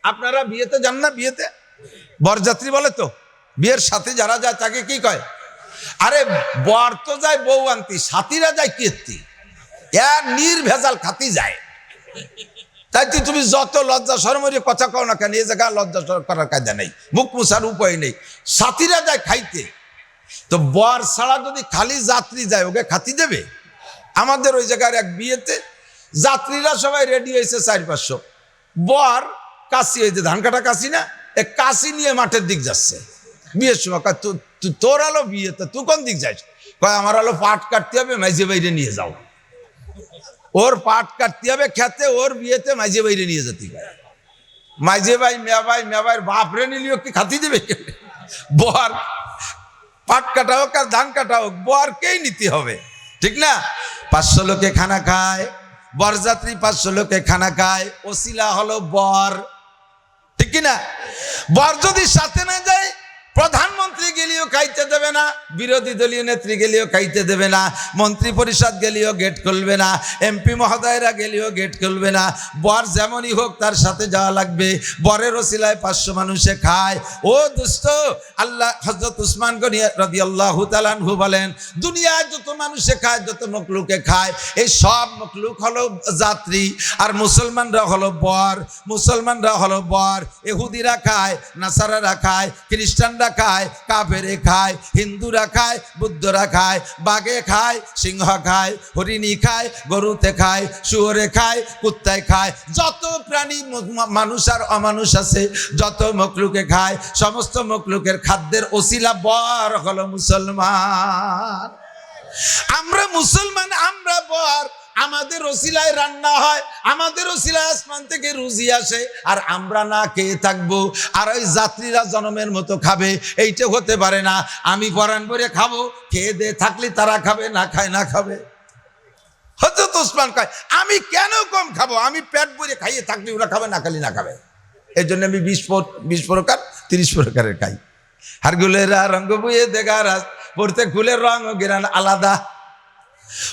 আপনারা বিয়েতে যান না? বিয়েতে বরযাত্রী বলে তো, বিয়ের সাথে যারা যায় তাকে কি কয়? আরে বর তো যায় বউ আনতি, সাথীরা যায় কীর্তি, নির্ভেজাল খাতি যায়। তাই তুমি যত লজ্জা শরমের কথা কও না কেন, এই জায়গায় লজ্জা শরম করার কায়দা নেই, মুখ মুছার উপায় নেই, সাথীরা যায় খাইতে। তো বর ছাড়া যদি খালি যাত্রী যায়, ওকে খাতি দেবে? আমাদের ওই জায়গার এক বিয়েতে যাত্রীরা সবাই রেডি হয়েছে 4-500, বর কাশি হয়েছে, ধান কাটা কাশি না, এক কাশি নিয়ে মাঠের দিক যাচ্ছে বিয়ের সময়। তোর আলো বিয়েতে তুই কোন দিক যাইস? কয় আমার আলো পাট কাটতে হবে, মাইজে বাইরে নিয়ে যাও। ওর পাট কাটতে হবে খেতে, ওর বিয়েতে মাইজে বাইরে নিয়ে যেতে। মাইজে ভাই মেয়াবাইয়ের বাপরে নিলিও কি খাতি দেবে? বর পাট কাটা হোক আর ধান কাটা হোক, বরকেই নিতে হবে, ঠিক না? 500 লোকে খানা খায়, বরযাত্রী 500 লোকে খানা খায়, ওসিলা হলো বর, ঠিক কিনা? বর যদি সাথে না যায়, প্রধানমন্ত্রী গেলেও খাইতে দেবে না, বিরোধী দলীয় নেত্রী গেলেও খাইতে দেবে না, মন্ত্রী পরিষদ গেলেও গেট খুলবে না, এমপি মহোদয়রা গেলেও গেট খুলবে না। বর যেমনই হোক তার সাথে যাওয়া লাগবে। বরের ওসিলায় 500 মানুষে খায়। ও দোস্ত, আল্লাহ হযরত উসমান গনি রাদিয়াল্লাহু তাআলা আনহু বলেন, দুনিয়ায় যত মানুষে খায়, যত মখলুকে খায়, এই সব মখলুক হলো যাত্রী, আর মুসলমানরা হলো বর। মুসলমানরা হলো বর, ইহুদিরা খায়, নাসারারা খায়, খ্রিস্টানরা খায়, কাফেরে খায়, হিন্দুরা খায়, বুদ্ধরা খায়, বাঘে খায়, সিংহ খায়, হরিণী খায়, গরুতে খায়, শুয়োরে খায়, কুত্তায় খায়, যত প্রাণী মানুষ আর অমানুষ আছে, যত মখলুকে খায়, সমস্ত মখলুকের খাদ্যের ওসিলা বর হলো মুসলমান। আমরা মুসলমান, আমরা বর, আমাদের ওসিলায় রান্না হয়, আমাদের ওসিলায় আসমান থেকে রুজি আসে, আর আমরা না খেয়ে থাকবো, আর ওই যাত্রীরা জনমের মতো খাবে, এইটা হতে পারে না। আমি পরাণ ভরে খাবো, খেয়ে দে থাকলে তারা খাবে, না খায় না খাবে। হযরত উসমান কয়, আমি কেন কম খাবো? আমি পেট ভরে খাইয়ে থাকলে ওরা খাবে, না খালি না খাবে। এই জন্য আমি 20 প্রকার 30 প্রকারের খাই। আর গুলেরা রঙ বুয়ে দেগারাজ, প্রত্যেক ফুলের রঙ ও গিরান আলাদা।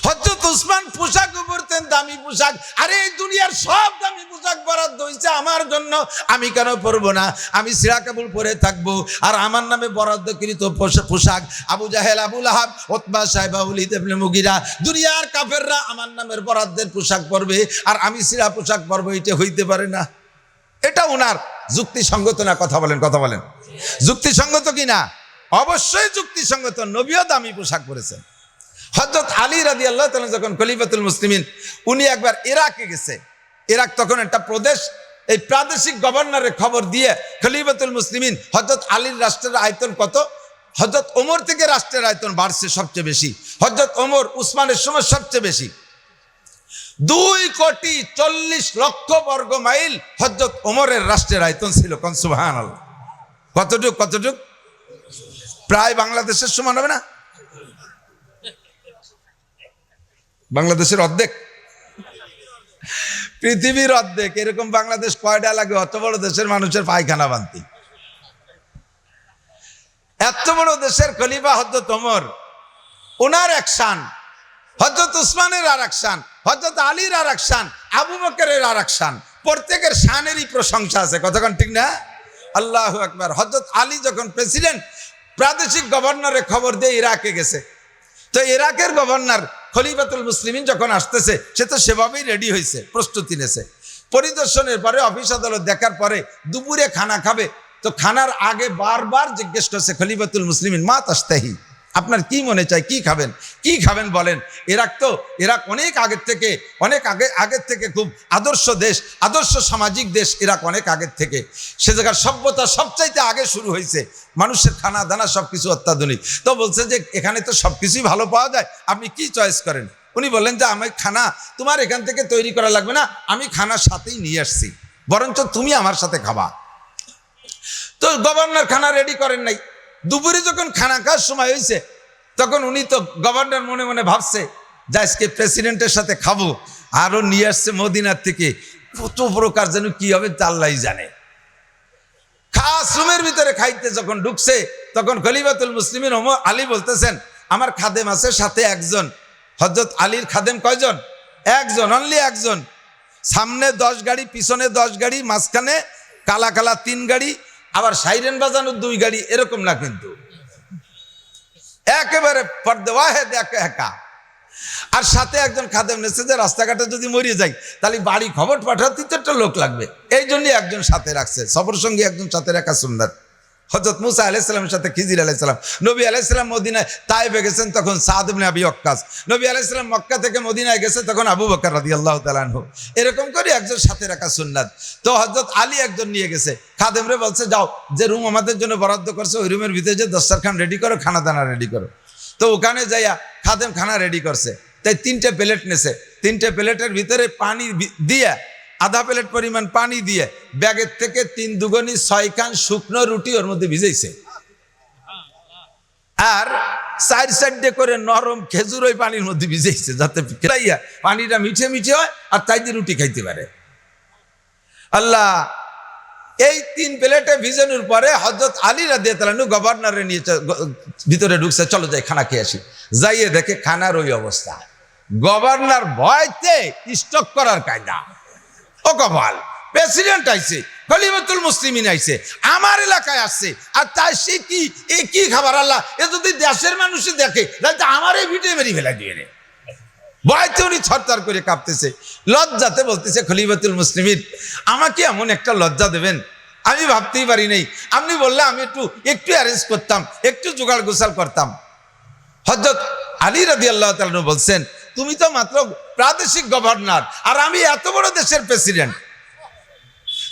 হযরত উসমান পোশাক পরতেন, দামি পোশাক। আরে এই দুনিয়ার সব দামি পোশাক বরাদ্দ হয়েছে আমার জন্য, আমি কেন পরবো না? আমি সিরা কাপড় পরে থাকবো, আর আমার নামে বরাদ্দকৃত পোশাক আবু জাহেল, আবু লাহাব, উতবা, সাইবা, ওয়ালিদ ইবনে মুগিরা, দুনিয়ার কাফেররা আমার নামের বরাদ্দের পোশাক পরবে, আর আমি সিরা পোশাক পরবো, এটা হইতে পারে না। এটা ওনার যুক্তিসঙ্গত না? কথা বলেন, কথা বলেন, যুক্তিসঙ্গত কি না? অবশ্যই যুক্তিসঙ্গত। নবীও দামি পোশাক পরেছেন। হযরত আলী রাদিয়াল্লাহু তাআলা যখন খলিফাতুল মুসলিমিন, উনি একবার ইরাকে গেছে। ইরাক তখন একটা প্রদেশ। এই প্রাদেশিক গভর্নরের খবর দিয়ে খলিফাতুল মুসলিমিন, হযরত আলীর রাষ্ট্রের আয়তন কত? হযরত ওমর থেকে রাষ্ট্রের আয়তন বাড়ছে সবচেয়ে বেশি। হযরত ওমর, উসমানের সময় সবচেয়ে বেশি। 2,40,00,000 বর্গ মাইল হযরত ওমরের রাষ্ট্রের আয়তন ছিল। কোন সুবহানাল্লাহ! কতটুক? কতটুক? প্রায় বাংলাদেশের সমান হবে না? বাংলাদেশের অর্ধেক, পৃথিবীর অর্ধেক। এরকম বাংলাদেশ কয়টা লাগে অত বড় দেশের মানুষের পায়খানা বানতি? এত বড় দেশের খলিফা হযরত ওমর, ওনার এক শান, হযরত উসমানের আর এক শান, হযরত আলীর আর এক শান, আবু বকরের আর এক শান। প্রত্যেকের শানেরই প্রশংসা আছে। কতক্ষণ ঠিক না? আল্লাহু আকবার। হযরত আলী যখন প্রেসিডেন্ট, প্রাদেশিক গভর্নরের খবর দিয়ে ইরাকে গেছে। তো ইরাকের গভর্নর খলিফাতুল মুসলিমিন যখন আসতেছে, সে তো সেভাবেই রেডি হয়েছে, প্রস্তুতি নেছে। পরিদর্শনের পরে, অফিস আদালত দেখার পরে দুপুরে খানা খাবে। তো খানার আগে বারবার জিজ্ঞেস করছে খলিফাতুল মুসলিমিন, মা তাশতাহি, আপনার কি মনে চায়, কি খাবেন, কি খাবেন বলেন। ইরাক অনেক আগের থেকে খুব আদর্শ দেশ, আদর্শ সামাজিক দেশ। ইরাক অনেক আগের থেকে, সে জায়গার সভ্যতা সবচাইতে আগে শুরু হয়েছে। মানুষের খানা দানা সবকিছু অত্যাধুনিক। তো বলছে যে এখানে তো সবকিছুই ভালো পাওয়া যায়, আপনি কি চয়েস করেন? উনি বললেন যে আমি খানা তোমার এখান থেকে তৈরি করা লাগবে না, আমি খানার সাথেই নিয়ে আসছি, বরঞ্চ তুমি আমার সাথে খাবা। তো গভর্নর খানা রেডি করেন নাই। দুপুরে যখন খানা খাওয়ার সময় হয়েছে, তখন উনি তো গভর্নর মনে মনে ভাবছে যে আজকে প্রেসিডেন্টের সাথে খাবো, আরো নিয়ে আসছে মদিনার থেকে, কত প্রকার যেন কি হবে তা আল্লাহই জানে। খাস রুমের ভিতরে খাইতে যখন ঢুকছে, তখন খলিফাতুল মুসলিমিন ওমর আলী বলতেছেন, আমার খাদেম আছে সাথে একজন। হযরত আলীর খাদেম কয়জন? একজন, অনলি একজন। সামনে 10 গাড়ি, পিছনে 10 গাড়ি, মাঝখানে কালা কালা 3 গাড়ি, আবার সাইরেন বাজানোর 2 গাড়ি, এরকম না, কিন্তু একেবারে ফর্দে ওয়াহেদ একা। আর সাথে একজন খাদেম নেছে যে রাস্তাঘাটে যদি মরিয়ে যাই তাহলে বাড়ি খবর পাঠাতে 3-4টা লোক লাগবে, এই জন্যই একজন সাথে রাখছে। সফর সঙ্গী একজন সাথে রাখা সুন্নাত। হযরত মুসা আলাইহিস সালামের সাথে খিজির আলাইহিস সালাম, নবী আলাইহিস সালাম মদিনায় তায়েফে গেছেন তখন সাদ ইবনে আবি ওয়াক্কাস, নবী আলাইহিস সালাম মক্কা থেকে মদিনায় গেছে তখন আবু বকর রাদিয়াল্লাহু তাআলা আনহু, এরকম করে একজন সাথে রাখা সুন্নাত। তো হযরত আলী একজন নিয়ে গেছে, খাদেমরে বলছে যাও যে রুম আমাদের জন্য বরাদ্দ করছে ওই রুমের ভিতরে যে দস্তরখান রেডি করো, খানা দানা রেডি করো। তো ওখানে যাইয়া খাদেম খানা রেডি করছে, তাই 3টে প্লেট নেছে, 3টে প্লেটের ভিতরে পানি দিয়ে, আধা প্লেট পরিমাণ পানি দিয়ে ব্যাগের থেকে 3 দুগুনি 6 খান শুকনো রুটি ওর মধ্যে ভিজাইছে, আর 4 সাইডে করে নরম খেজুর ওই পানির মধ্যে ভিজাইছে, যাতে পানিটা মিঠে মিঠে হয় আর তাই দিয়ে রুটি খাইতে পারে। আল্লাহ, এই 3 প্লেটে ভিজানোর পরে হযরত আলী রাদিয়াল্লাহু আনহু গভর্নরে নিয়ে ভিতরে ঢুকছে, চলো যাই খানা খেয়ে আসি। যাইয়ে দেখে খানার ওই অবস্থা। গভর্নর ভয়তে স্টক করার কায়দা। ও কপাল, প্রেসিডেন্ট আইছে, খলিফাতুল মুসলিমিন আইছে, আমার এলাকায় আসছে, আর তাই সে কি খাবার? আল্লাহ, এ যদি দেশের মানুষই দেখে তাহলে আমার এই ভিটে মেরি ফেলা দিয়ে রে। ভয়তে উনি ছরছর করে কাঁপতেছে, লজ্জাতে বলতেছে, খলিফাতুল মুসলিমিন আমাকে এমন একটা লজ্জা দেবেন আমি ভাবতেই পারি নাই। আপনি বললে আমি একটু অ্যারেঞ্জ করতাম, একটু জোগাড় গোছাল করতাম। হযরত আলী রাদিয়াল্লাহু তাআলা আনহু বলছেন, তুমি তো মাত্র প্রাদেশিক গভর্নর, আর আমি এত বড় দেশের প্রেসিডেন্ট।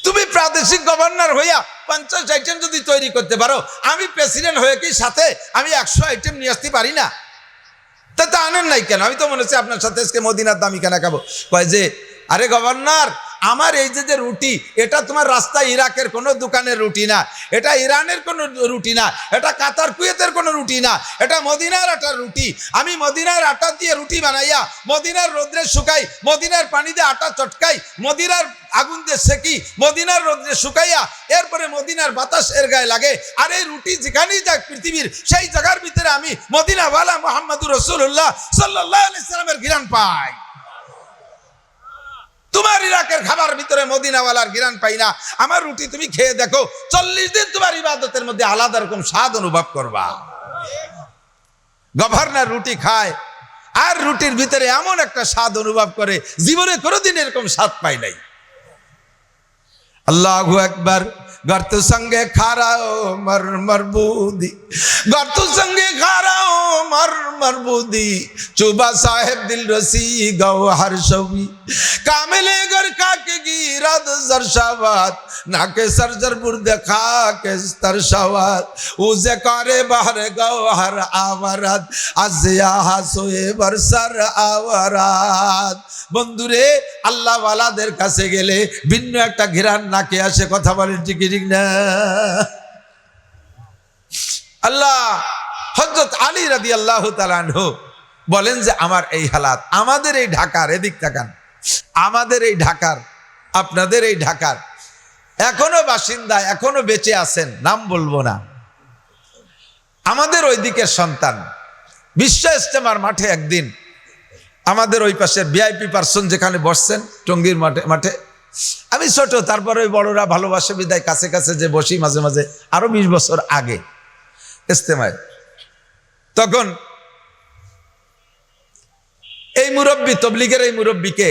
তুমি প্রাদেশিক গভর্নর হইয়া 50 আইটেম যদি তৈরি করতে পারো, আমি প্রেসিডেন্ট হয়ে কি সাথে আমি 100 আইটেম নিয়ে আসতে পারি না? তা আনেন নাই কেন? আমি তো মনে হচ্ছে আপনার সাথে আজকে মদিনার দামি খানা খাবো। কয় যে, আরে গভর্নর, আমার এই যে রুটি, এটা তোমার রাস্তা ইরাকের কোনো দোকানের রুটি না, এটা ইরানের কোনো রুটি না, এটা কাতার কুয়েতের কোনো রুটি না, এটা মদিনার আটার রুটি। আমি মদিনার আটা দিয়ে রুটি বানাইয়া মদিনার রোদ্রে শুকাই, মদিনার পানি দিয়ে আটা চটকাই, মদিনার আগুন দিয়ে সেকি, মদিনার রোদ্রে শুকাইয়া এরপরে মদিনার বাতাস এর গায়ে লাগে। আর এই রুটি যেখানেই যাক পৃথিবীর, সেই জায়গার ভিতরে আমি মদিনাওয়ালা মুহাম্মদুর রাসূলুল্লাহ সাল্লাল্লাহু আলাইহি সাল্লামের ঘ্রাণ পাই। তোমার ইরাকের খাবার ভিতরে মদিনাওয়ালার ঘ্রাণ পাই না। আমার রুটি তুমি খেয়ে দেখো, 40 দিন তোমার ইবাদতের মধ্যে আলাদা রকম স্বাদ অনুভব করবা। গভর্নর রুটি খায় আর রুটির ভিতরে এমন একটা স্বাদ অনুভব করে, জীবনে কোনোদিন এরকম স্বাদ পাই নাই। আল্লাহু আকবার। গর্ত সঙ্গে খারাও মর মরবুদি, গর্ত সঙ্গে খারাও মর মরবুদি, চুবা সাহেব দিল রসি গওহর শবি, কামিলে গর কাকে গিরাদ জরশাবাত, নাকে সরজর বুর্দে খাকে তরশাবাত, উজে করে বাহরে গওহর আওয়ারাত, আজিয়া হাসোয়ে বরসর আওয়ারাত। বন্ধুরে, আল্লাহ ওয়ালাদের কাছে গেলে ভিন্ন একটা ঘিরান নাকে আসে। কথা বলেন ঠিক না? আল্লাহ, হযরত আলী রাদিয়াল্লাহু তাআলা আনহু বলেন যে আমার এই হালাত, আমাদের এই ঢাকার, এদিক তাকান, আমাদের এই ঢাকার, আপনাদের এই ঢাকার এখনো বাসিন্দা, এখনো বেঁচে আছেন, নাম বলবো না, আমাদের ওই দিকের সন্তান। বিশ্ব ইজতেমার মাঠে একদিন আমাদের ওই পাশের ভিআইপি পার্সন যেখানে বসছেন টঙ্গীর মাঠে, আমি ছোট, তারপরে ওই বড়রা ভালোবাসে বিদায় কাছে কাছে যে বসি মাঝে মাঝে, আরো 20 বছর আগে ইজতেমায়, তখন এই মুরব্বী, তবলিগের এই মুরব্বীকে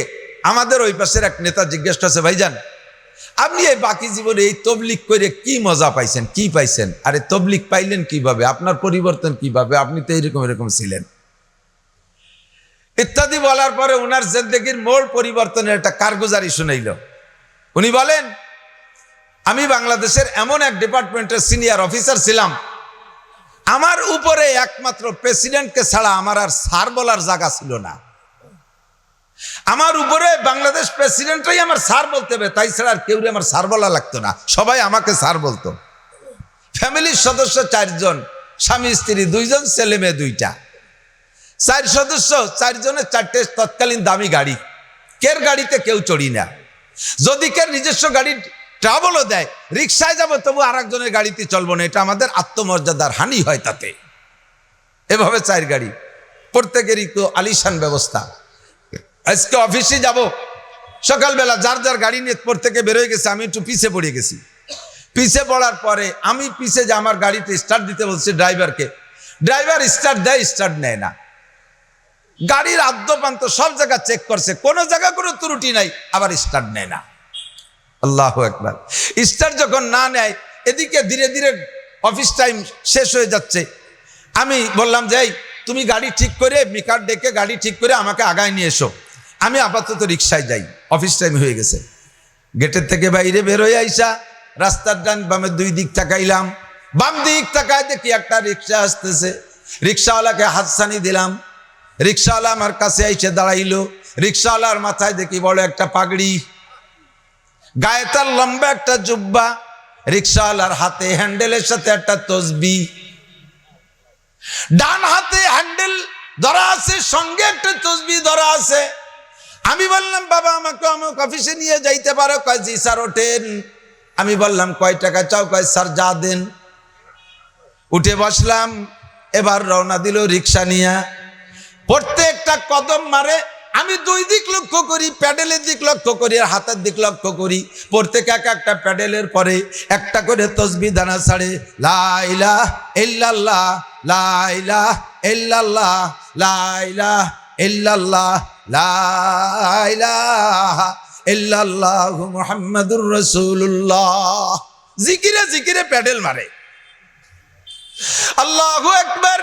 আমাদের ওই পাশের এক নেতা জিজ্ঞেস করছে, ভাইজান আপনি এই বাকি জীবনে এই তবলিগ করে কি মজা পাইছেন, কি পাইছেন? আরে তবলিগ পাইলেন কিভাবে, আপনার পরিবর্তন কিভাবে, আপনি তো এরকম ছিলেন ইত্যাদি বলার পরে ওনার জিন্দেগির মোড় পরিবর্তনের একটা কারগুজারি শুনাইল। উনি বলেন, আমি বাংলাদেশের এমন এক ডিপার্টমেন্টের সিনিয়র অফিসার ছিলাম, আমার উপরে একমাত্র প্রেসিডেন্টকে ছাড়া আমার আর স্যার বলার জায়গা ছিল না। আমার উপরে বাংলাদেশ প্রেসিডেন্টরাই আমার স্যার বলতে হবে, তাই ছাড়া আর কেউ আমার স্যার বলা লাগতো না, সবাই আমাকে স্যার বলতো। ফ্যামিলির সদস্য 4 জন, স্বামী স্ত্রী 2 জন, ছেলে মেয়ে 2টা, 4 সদস্য, 4 জনের 4টে তৎকালীন দামি গাড়ি, কের গাড়িতে কেউ চড়ি না। যদি কের নিজস্ব গাড়ি ট্রাভেলও দেয়, রিক্সায় যাবো তবু আর একজনের গাড়িতে চলবো না, এটা আমাদের আত্মমর্যাদার হানি হয় তাতে। এভাবে 4 গাড়ি, প্রত্যেকেরই তো আলিশান ব্যবস্থা। আজকে অফিসে যাব, সকালবেলা যার যার গাড়ি নিয়ে প্রত্যেকে বেরোয় গেছে, আমি একটু পিছিয়ে পড়ে গেছি। পিছে পড়ার পরে আমি পিছে যে আমার গাড়িতে স্টার্ট দিতে বলছি ড্রাইভারকে, ড্রাইভার স্টার্ট দেয়, স্টার্ট নেয় না। গাড়ির আদ্যপান্ত সব জায়গা চেক করছে, কোনো জায়গা কোনো ত্রুটি নাই, আবার স্টার্ট নেয় না। আল্লাহু আকবার। স্টার্ট যখন না নেয়, এদিকে ধীরে ধীরে অফিস টাইম শেষ হয়ে যাচ্ছে। আমি বললাম যে এই তুমি গাড়ি ঠিক করে, মিকার ডেকে গাড়ি ঠিক করে আমাকে আগায় নিয়ে এসো, আমি আপাতত রিক্সায় যাই, অফিস টাইম হয়ে গেছে। গেটের থেকে বাইরে বের হয়ে আইসা রাস্তার ডান বামে দুই দিক তাকাইলাম, বাম দিক তাকায় দেখি একটা রিক্সা আসতেছে। রিক্সাওয়ালাকে হাতছানি দিলাম, রিক্সাওয়ালা আমার কাছে এসে দাঁড়াইলো। রিক্সাওয়ালার মাথায় দেখি বড় একটা পাগড়ি, গায়ে তার লম্বা একটা জুব্বা, রিক্সাওয়ালার হাতে হ্যান্ডেলের সাথে একটা তসবি, ডান হাতে হ্যান্ডেল ধরা আছে, সঙ্গে একটা তসবি ধরা আছে। আমি বললাম বাবা আমাকে আমার অফিসে নিয়ে যাইতে পারো? কয় জি স্যার ওঠেন। আমি বললাম কয় টাকা চাও? কয় স্যার যা দেন। উঠে বসলাম, এবার রওনা দিল রিক্সা নিয়ে। প্রত্যেকটা কদম মারে আমি দুই দিক লক্ষ্য করি, প্যাডেলের দিক লক্ষ্য করি আর হাতের দিক লক্ষ্য করি। প্রত্যেক এক একটা প্যাডেলের পরে একটা করে তসবিহ দানা ছাড়ে, লা ইলাহা ইল্লাল্লাহ, লা ইলাহা ইল্লাল্লাহ, লা ইলাহা ইল্লাল্লাহ, লা ইলাহা ইল্লাল্লাহু মুহাম্মাদুর রাসূলুল্লাহ। জিকিরে জিকিরে প্যাডেল মারে। আল্লাহু আকবার।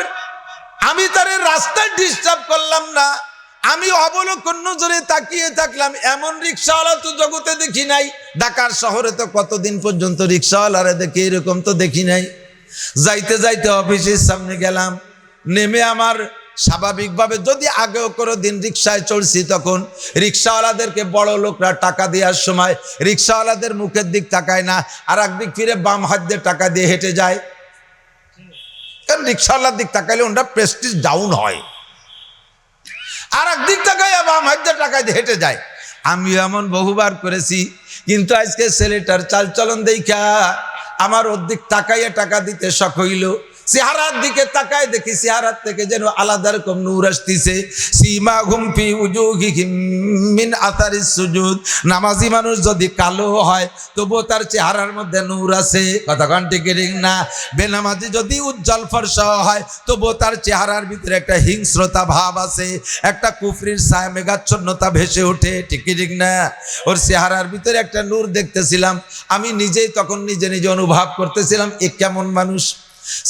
আমি তার রাস্তায় ডিস্টার্ব করলাম না, আমি অবলোকন নজরে তাকিয়ে থাকলাম। এমন রিক্সাওয়ালা তো জগতে দেখি নাই। ঢাকার শহরে তো কতদিন পর্যন্ত রিক্সাওয়ালারা দেখি, এরকম তো দেখি নাই। যাইতে যাইতে অফিসের সামনে গেলাম, নেমে আমার স্বাভাবিকভাবে যদি আগেও কোনো দিন রিক্সায় চড়ছি, তখন রিক্সাওয়ালাদেরকে বড় লোকরা টাকা দেওয়ার সময় রিক্সাওয়ালাদের মুখের দিক তাকায় না, আর একদিক ফিরে বাম হাত দিয়ে টাকা দিয়ে হেঁটে যায়। কারণ রিক্সাওয়ালার দিক তাকাইলে ওনার প্রেস্টিজ ডাউন হয়, আর একদিক তাকায় বাম হাত দিয়ে টাকা দিয়ে হেঁটে যায়। আমি এমন বহুবার করেছি, কিন্তু আজকে ছেলেটার চালচলন দেখা আমার ওর দিক তাকাইয়ে টাকা দিতে শখ হইল। চেহারার দিকে তাকায় দেখি চেহারার থেকে যেন আলাদা রকম নূর আসতেছে। সীমাহুম ফি উজুহিহিম মিন আথারিস সুজুদ। নামাজি মানুষ যদি কালো হয় তবুও তার চেহারার মধ্যে নূর আছে, কথা কোন ঠিক না? বেনামাজি যদি উজ্জ্বল ফর্সা হয় তবুও তার চেহারার ভিতরে একটা হিংস্রতা ভাব আছে, একটা কুফরির ছায়া মেঘাচ্ছন্নতা ভেসে ওঠে, ঠিক না? ওর চেহারার ভিতরে একটা নূর দেখতেছিলাম। আমি নিজেই তখন নিজে নিজে অনুভব করতেছিলাম এ কেমন মানুষ।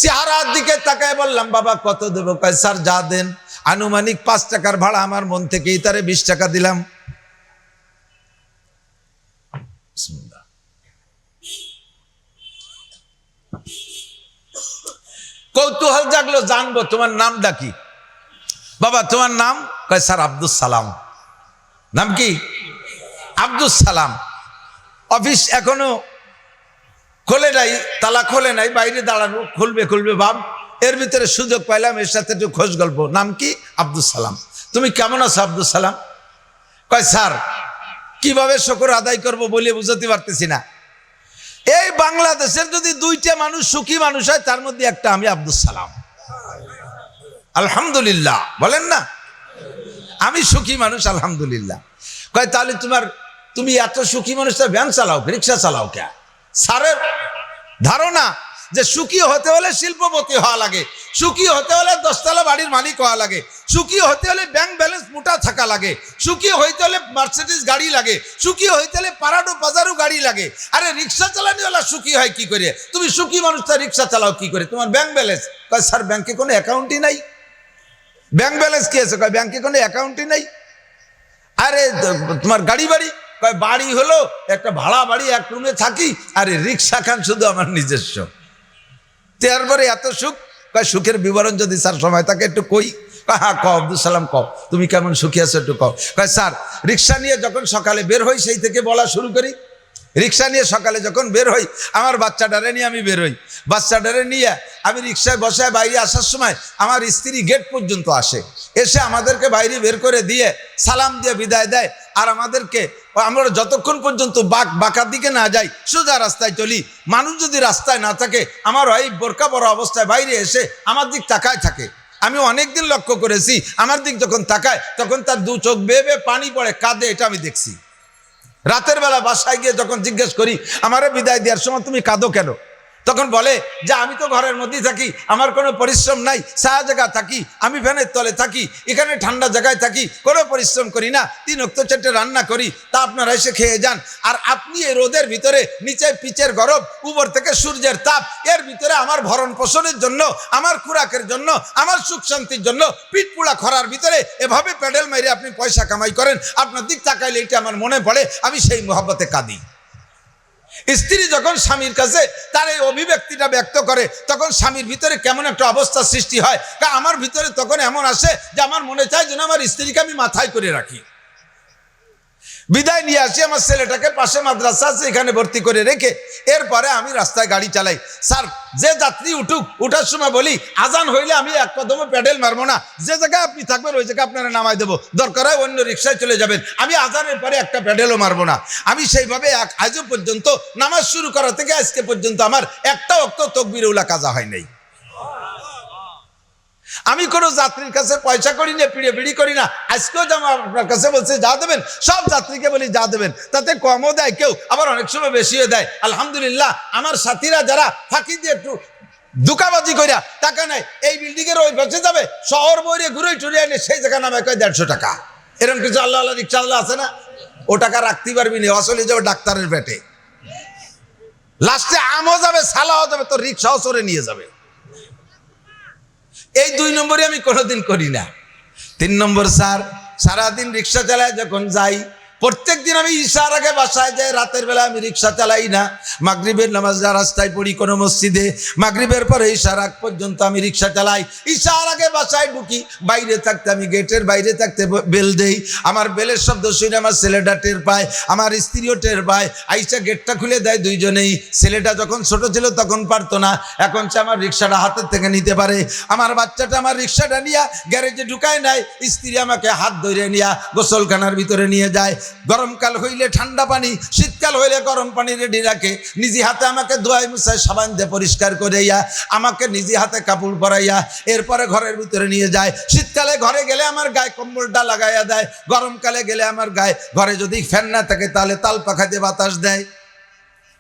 চেহারার দিকে তাকায় বললাম বাবা কত দেবো? কয় স্যার যা দেন। আনুমানিক 5 টাকার ভাড়া আমার মন থেকেই তারে 20 টাকা দিলাম। কৌতূহল জাগলো, জানবো তোমার নামটা কি? বাবা তোমার নাম? কয় স্যার আব্দুল সালাম। নাম কি? আব্দুল সালাম। অফিস এখনো খোলে নাই, তালা খোলে নাই, বাইরে দাঁড়ানো, খুলবে ভাব। এর ভিতরে সুযোগ পাইলাম, এর সাথে একটু খোঁজ গল্প। নাম কি? আব্দুল সালাম। তুমি কেমন আছো আব্দুল সালাম? কয় স্যার কিভাবে শুকর আদায় করবো বলে বুঝতে পারতেছি না। এই বাংলাদেশের যদি 2টা মানুষ সুখী মানুষ হয়, তার মধ্যে একটা আমি আব্দুল সালাম। আলহামদুলিল্লাহ বলেন না? আমি সুখী মানুষ আলহামদুলিল্লাহ। কয় তাহলে তুমি এত সুখী মানুষটা ভ্যান চালাও, রিক্সা চালাও কে? স্যারের ধারণা যে সুখী হতে হলে শিল্পপতি হওয়া লাগে, সুখী হতে হলে 10 তলা বাড়ির মালিক হওয়া লাগে, সুখী হতে হলে ব্যাংক ব্যালেন্স মোটা থাকা লাগে, সুখী হইতে হলে মার্সিডিজ গাড়ি লাগে, সুখী হইতে হলে পারাডো বাজারও গাড়ি লাগে। আরে রিক্সা চালানিওয়ালা সুখী হয় কি করে? তুমি সুখী মানুষটা রিক্সা চালাও কি করে? তোমার ব্যাংক ব্যালেন্স? কয় স্যার ব্যাংকে কোনো অ্যাকাউন্টই নাই। ব্যাংক ব্যালেন্স কি আছে? কয় ব্যাংকে কোনো অ্যাকাউন্টই নাই। আরে তোমার গাড়ি বাড়ি? কয় বাড়ি হলো একটা ভাড়া বাড়ি, 1 রুমে থাকি, আরে রিক্সা খান শুধু আমার নিজস্ব। তারপরে এত সুখ? কয় সুখের বিবরণ যদি স্যার সময় থাকে একটু কই। কয় হ্যাঁ কও আব্দুল সালাম কও, তুমি কেমন সুখী আছো একটু কও। কয় স্যার রিক্সা নিয়ে যখন সকালে বের হই সেই থেকে বলা শুরু করি। রিক্সা নিয়ে সকালে যখন বের হই, আমার বাচ্চাটারে নিয়ে আমি বের হই। বাচ্চাটারে নিয়ে আমি রিক্সায় বসায় বাইরে আসার সময় আমার স্ত্রী গেট পর্যন্ত আসে, এসে আমাদেরকে বাইরে বের করে দিয়ে সালাম দিয়ে বিদায় দেয়। আর আমাদেরকে, আমরা যতক্ষণ পর্যন্ত বাঁকার দিকে না যাই, সোজা রাস্তায় চলি। মানুষ যদি রাস্তায় না থাকে, আমার ওই বোরকা পরা অবস্থায় বাইরে এসে আমার দিক তাকায় থাকে। আমি অনেকদিন লক্ষ্য করেছি, আমার দিক যখন তাকায় তখন তার 2 চোখ বেয়ে বেয়ে পানি পড়ে, কাঁদে, এটা আমি দেখছি। রাতের বেলা বাসায় গিয়ে যখন জিজ্ঞেস করি আমারে বিদায় দেওয়ার সময় তুমি কাঁদো কেন, তখন বলে যে আমি তো ঘরের মধ্যেই থাকি, আমার কোনো পরিশ্রম নাই, ছায়া জায়গা থাকি, আমি ফ্যানের তলে থাকি, এখানে ঠান্ডা জায়গায় থাকি, কোনো পরিশ্রম করি না, 3 ওয়াক্ত 4টে রান্না করি, তা আপনারা এসে খেয়ে যান। আর আপনি এই রোদের ভিতরে, নিচে পিচের গরম, উপর থেকে সূর্যের তাপ, এর ভিতরে আমার ভরণ পোষণের জন্য, আমার খুরাকের জন্য, আমার সুখ শান্তির জন্য পিঠ পোড়া খরার ভিতরে এভাবে প্যাডেল মেরে আপনি পয়সা কামাই করেন। আপনার দিক তাকাইলে এটা আমার মনে পড়ে, আমি সেই মহব্বতে কাঁদি। স্ত্রী যখন স্বামীর কাছে তার এই অভিব্যক্তিটা ব্যক্ত করে, তখন স্বামীর ভিতরে কেমন একটা অবস্থা সৃষ্টি হয়। আমার ভিতরে তখন এমন আসে যে আমার মনে চায় যেন আমার স্ত্রীকে আমি মাথায় করে রাখি। বিদায় নিয়ে আসি, আমার ছেলেটাকে পাশে মাদ্রাসা আছে এখানে ভর্তি করে রেখে এরপরে আমি রাস্তায় গাড়ি চালাই। স্যার, যে যাত্রী উঠুক, উঠার সময় বলি আজান হইলে আমি এক কদমে প্যাডেল মারবো না, যে জায়গায় আপনি থাকবেন ওই জায়গায় আপনারা নামাই দেবো, দরকার হয় অন্য রিক্সায় চলে যাবেন, আমি আজানের পরে একটা প্যাডেলও মারবো না। আমি সেইভাবে আজও পর্যন্ত নামাজ শুরু করা থেকে আজকে পর্যন্ত আমার একটা ওয়াক্ত তাকবীরুল্লাহ কাজা হয় নাই। আমি কোনো যাত্রীর কাছে পয়সা করি না, পিড়ি করি না। আজকেও যেমন আপনার কাছে বলছে যা দেবেন, সব যাত্রীকে বলি যা দেবেন, তাতে কমও দেয় কেউ, আবার অনেক সময় বেশিও দেয়। আলহামদুলিল্লাহ, আমার সাথীরা যারা ফাঁকি দিয়ে একটু দুকাবাজি করিয়া টাকা নেয়, এই বিল্ডিং এর ওই পাশে যাবে, শহর বইরে ঘুরে টুরে এনে সেই জায়গা নামে কয় 150 টাকা। এরকম কিছু আল্লাহ আল্লাহ রিক্সাওয়ালা আছে না, ও টাকা রাখতে পারবি না, আসলে যাবে ডাক্তারের পেটে, লাস্টে আমও যাবে, সালাও যাবে, তোর রিক্সাও চড়ে নিয়ে যাবে। এই 2 নম্বরই আমি কোনোদিন করি না। 3 নম্বর, স্যার সারাদিন রিক্সা চালায় যখন যাই, প্রত্যেক দিন আমি ঈশার আগে বাসায় যাই, রাতের বেলা আমি রিক্সা চালাই না। মাগরিবের নামাজ রাস্তায় পড়ি কোনো মসজিদে, মাগরিবের পরে ঈশার আগ পর্যন্ত আমি রিক্সা চালাই। ঈশার আগে বাসায় ঢুকি, বাইরে থাকতে আমি গেটের বাইরে থাকতে বেল দেই, আমার বেলের শব্দ শুনে আমার ছেলেটা টের পায়, আমার স্ত্রীও টের পায়, আইসা গেটটা খুলে দেয় দুইজনেই। ছেলেটা যখন ছোট ছিল তখন পারতো না, এখন সে আমার রিক্সাটা হাতের থেকে নিতে পারে। আমার বাচ্চাটা আমার রিক্সাটা নিয়ে গ্যারেজে ঢুকায় নেয়, স্ত্রী আমাকে হাত ধরে নিয়ে গোসলখানার ভিতরে নিয়ে যায়। গরমকাল হইলে ঠান্ডা পানি, শীতকাল হইলে গরম পানি রেডি রাখে, নিজে হাতে আমাকে ধোয়াই মুছায়, সাবান দিয়ে পরিষ্কার করাইয়া আমাকে নিজে হাতে কাপড় পরাইয়া এরপরে ঘরের ভিতরে নিয়ে যায়। শীতকালে ঘরে গেলে আমার গায়ে কম্বলটা লাগাইয়া দেয়, গরমকালে গেলে আমার গায়ে, ঘরে যদি ফ্যান না থাকে তাহলে তাল পাখা দিয়ে বাতাস দেয়।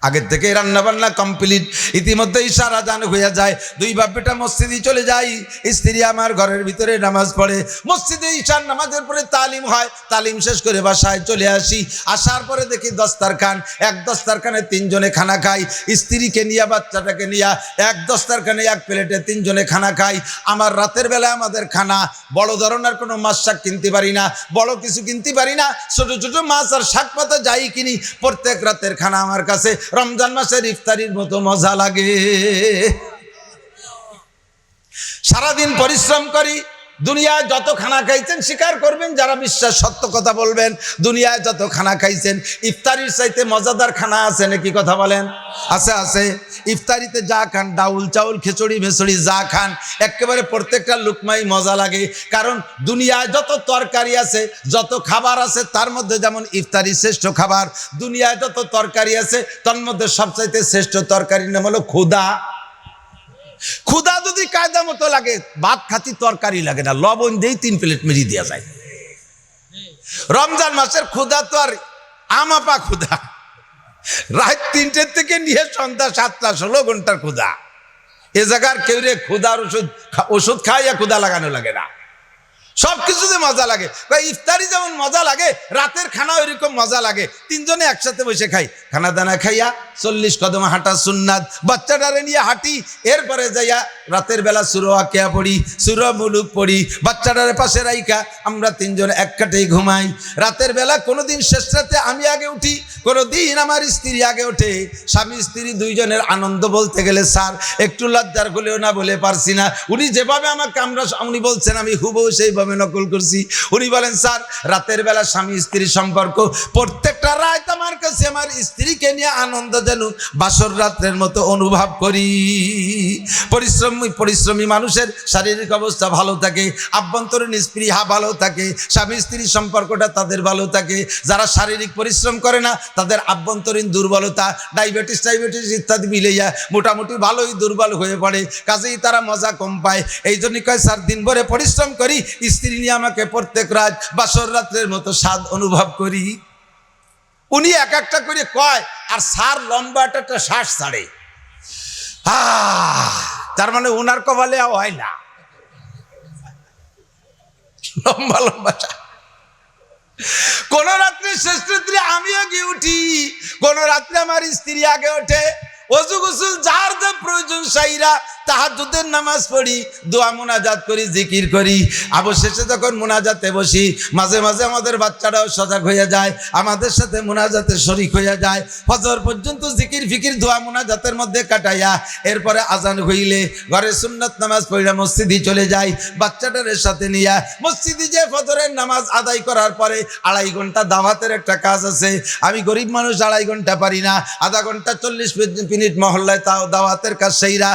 আগের থেকে রান্না বান্না কমপ্লিট, ইতিমধ্যে ইশারা জান হয়ে যায়। 2 বাপ বেটা মসজিদে চলে যাই, স্ত্রী আমার ঘরের ভিতরে নামাজ পড়ে। মসজিদে ঈশার নামাজের পরে তালিম হয়, তালিম শেষ করে বাসায় চলে আসি। আসার পরে দেখি দস্তারখান, এক দস্তারখানে 3 জনে খানা খাই, স্ত্রীকে নিয়ে বাচ্চাটাকে নিয়ে এক দস্তারখানে 1 প্লেটে 3 জনে খানা খাই। আমার রাতের বেলা আমাদের খানা বড় ধরনের কোনো মাছ শাক কিনতে পারি না, বড় কিছু কিনতে পারি না, ছোট ছোট মাছ আর শাক পাতা যাই কিনি, প্রত্যেক রাতের খানা আমার কাছে রমজান মাসের ইফতারির মতো মজা লাগে। সারাদিন পরিশ্রম করি, দুনিয়ায় যত খানা খাইছেন স্বীকার করবেন, যারা বিশ্বাস সত্য কথা বলবেন, দুনিয়ায় যত খানা খাইছেন ইফতারির চাইতে মজাদার খানা আছে নাকি? কথা বলেন, আছে আছে। ইফতারিতে যা খান, ডাউল চাউল খিচুড়ি মেচুড়ি যা খান, একেবারে প্রত্যেকটা লুকমাই মজা লাগে। কারণ দুনিয়ায় যত তরকারি আছে, যত খাবার আছে, তার মধ্যে যেমন ইফতারি শ্রেষ্ঠ খাবার, দুনিয়ায় যত তরকারি আছে তার মধ্যে সবচাইতে শ্রেষ্ঠ তরকারির নাম হলো ক্ষুধা। ক্ষুধা যদি কায়দা মতো লাগে, ভাত খাতি তরকারি লাগে না, লবণ দিয়ে 3 প্লেট মেরিয়ে দেওয়া যায়। রমজান মাসের ক্ষুধা তো আর আমাপা ক্ষুধা, রাত 3টে থেকে নিয়ে সন্ধ্যা 7টা, 16 ঘন্টার ক্ষুধা। এ জায়গার কেউ রে ক্ষুধার ওষুধ খাইয়া ক্ষুধা লাগানো লাগে না, সবকিছুতে মজা লাগে। ইফতারি যেমন মজা লাগে, রাতের খানা ওইরকম মজা লাগে। 3 জনে একসাথে বসে খাই, খানা দানা খাইয়া 40 কদম হাঁটা সুন্নাত, বাচ্চাটারে নিয়ে হাঁটি, এরপরে যাইয়া রাতের বেলা সূরা ওয়াকিয়া পড়ি, সূরা মুলুক পড়ি, বাচ্চাটারে পাশে রাইখা আমরা 3 জন এক কাটেই ঘুমাই। রাতের বেলা কোনোদিন শেষ রাতে আমি আগে উঠি, কোনোদিন আমার স্ত্রী আগে ওঠে। স্বামী স্ত্রী 2 জনের আনন্দ বলতে গেলে স্যার একটু লজ্জার হলেও না বলে পারছি না। উনি যেভাবে আমাকে উনি বলছেন আমি হুবহু সেইভাবে নকল করছি। উনি বলেন, স্যার রাতের বেলা স্বামী স্ত্রীর সম্পর্ক, প্রত্যেকটা রাত আমার কাছে আমার স্ত্রীকে নিয়ে আনন্দ যেন বাসর রাতের মতো অনুভব করি। পরিশ্রমী মানুষের শারীরিক অবস্থা ভালো থাকে, আভ্যন্তরীণ স্পৃহা ভালো থাকে, স্বামী স্ত্রীর সম্পর্কটা তাদের ভালো থাকে। যারা শারীরিক পরিশ্রম করে না তাদের আভ্যন্তরীণ দুর্বলতা, ডায়াবেটিস ইত্যাদি মিলাইয়া মোটামুটি ভালোই দুর্বল হয়ে পড়ে, কাজেই তারা মজা কম পায়। এই জন্য কয়, স্যার দিন ভরে পরিশ্রম করি, স্ত্রী নিয়ে আমাকে প্রত্যেক রাত বাসর রাত্রের মতো স্বাদ অনুভব করি। উনি এক একটা করে কয়, আর স্যার লম্বা একটা শ্বাস ছাড়ে। তার মানে ওনার কপালে হয় না লম্বা লম্বা। কোন রাত্রে শেষ রাত্রে আমিও গিয়ে উঠি, কোন রাত্রে আমার স্ত্রী আগে ওঠে, ওযু গোসল যার যা প্রয়োজন সাইরা তাহাজ্জুদের নামাজ পড়ি, দোয়া মুনাজাত করি, জিকির করি। অবশেষে যখন মুনাজাতে বসি, মাঝে মাঝে আমাদের বাচ্চারাও সজাগ হয়ে যায়, আমাদের সাথে মুনাজাতে শরীক হয়ে যায়। ফজর পর্যন্ত জিকির ফিকির দোয়া মুনাজাতের মধ্যে কাটাইয়া এরপরে আজান হইলে ঘরে সুন্নাত নামাজ পড়িয়া মসজিদে চলে যাই, বাচ্চাটার সাথে নিয়া মসজিদে যে ফজরের নামাজ আদায় করার পরে 2.5 ঘন্টা দাওয়াতের একটা কাজ আছে। আমি গরিব মানুষ, 2.5 ঘন্টা পারি না, আধা ঘন্টা 40 মিনিট মহল্লায় তাও দাওয়াতের কাজ সেইরা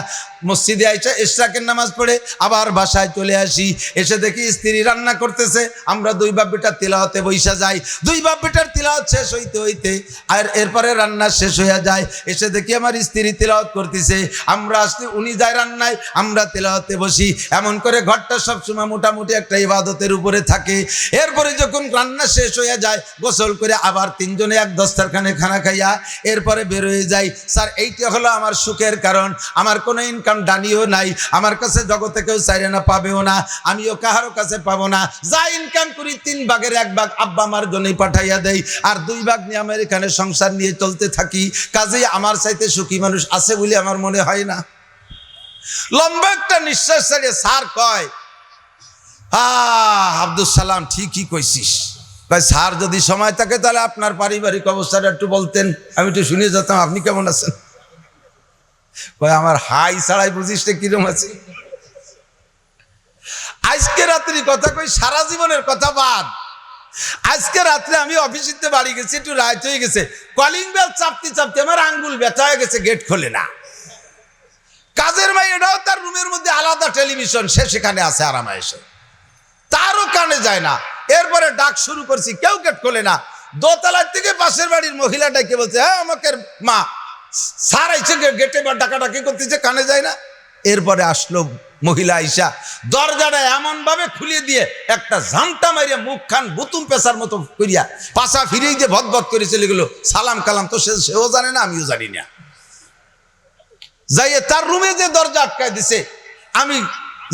মসজিদে আইসা ইশরাকের নামাজ পড়ে আবার বাসায় চলে আসি। এসে দেখি স্ত্রী রান্না করতেছে, আমরা 2 বাপ বেটা তিলাওয়াতে বইসা যাই। 2 বাপ বেটার তিলাওয়াত শেষ হইতে হইতে আর এরপরে রান্না শেষ হইয়া যায়। এসে দেখি আমার স্ত্রী তিলাওয়াত করতেছে, আমরা আসলে উনি যায় রান্নায়, আমরা তিলাওয়াতে বসি। এমন করে ঘরটা সবসময় মোটামুটি একটা ইবাদতের উপরে থাকে। এরপরে যখন রান্না শেষ হইয়া যায়, গোসল করে আবার 3 জনে এক দস্তরখানে খানা খাইয়া এরপরে বের হয়ে যাই। স্যার এইটা হলো আমার সুখের কারণ, আমার কোনো ইনকাম ডানিও নাই, আমার কাছে জগতে কেউ চাইরে না, পাবেও না, আমিও কাহারও কাছে পাবো না। যা ইনকাম করি 3 ভাগের 1 ভাগ আব্বা আমার জন্যই পাঠাইয়া দেই, আর 2 ভাগ নিয়ে আমার এখানে সংসার নিয়ে চলতে থাকি। কাজেই আমার চাইতে সুখী মানুষ আছে বলে আমার মনে হয় না। লম্বা একটা নিঃশ্বাস ছাড়িয়ে স্যার কয়, আব্দুল সালাম ঠিকই কইছিস। ভাই স্যার যদি সময় থাকে তাহলে আপনার পারিবারিক অবস্থাটা একটু বলতেন, আমি একটু শুনে যেতাম আপনি কেমন আছেন। ভাই আমার হাই ছাড়াই বুঝিস কিরম আছে। আজকে রাত্রি কথা কই, সারা জীবনের কথা বাদ। আজকে রাত্রে আমি অফিসিতে বাড়ি গেছি, একটু রাত হয়ে গেছে, কলিং বেল চাপতে চাপতে আমার আঙ্গুল ব্যথা হয়ে গেছে, গেট খোলে না। কাজের ভাই এটাও তার রুমের মধ্যে আলাদা টেলিভিশন, সে সেখানে আছে আরামে এসে, তারও কানে যায় না। এরপরে ডাক শুরু করছি, কেউ গেট খোলে না। দোতলার থেকে পাশের বাড়ির মহিলা ডাকে বলছে, হ্যাঁ আমাকে মা স্যার আইছে গেটে বা ডাকাডাকি করতেছে, কানে যায় না। এরপরে আসলো মহিলা আইসা দরজাটা এমন ভাবে খুলিয়ে দিয়ে একটা ঝামটা মারিয়া মুখ খান বুতুম পেশার মতো করিয়া পাশা ফিরেই যে ভদভদ করে চলে গেল। সালাম কালাম তো সেও জানে না, আমিও জানি না। যাইয়ে তার রুমে যে দরজা আটকায় দিছে, আমি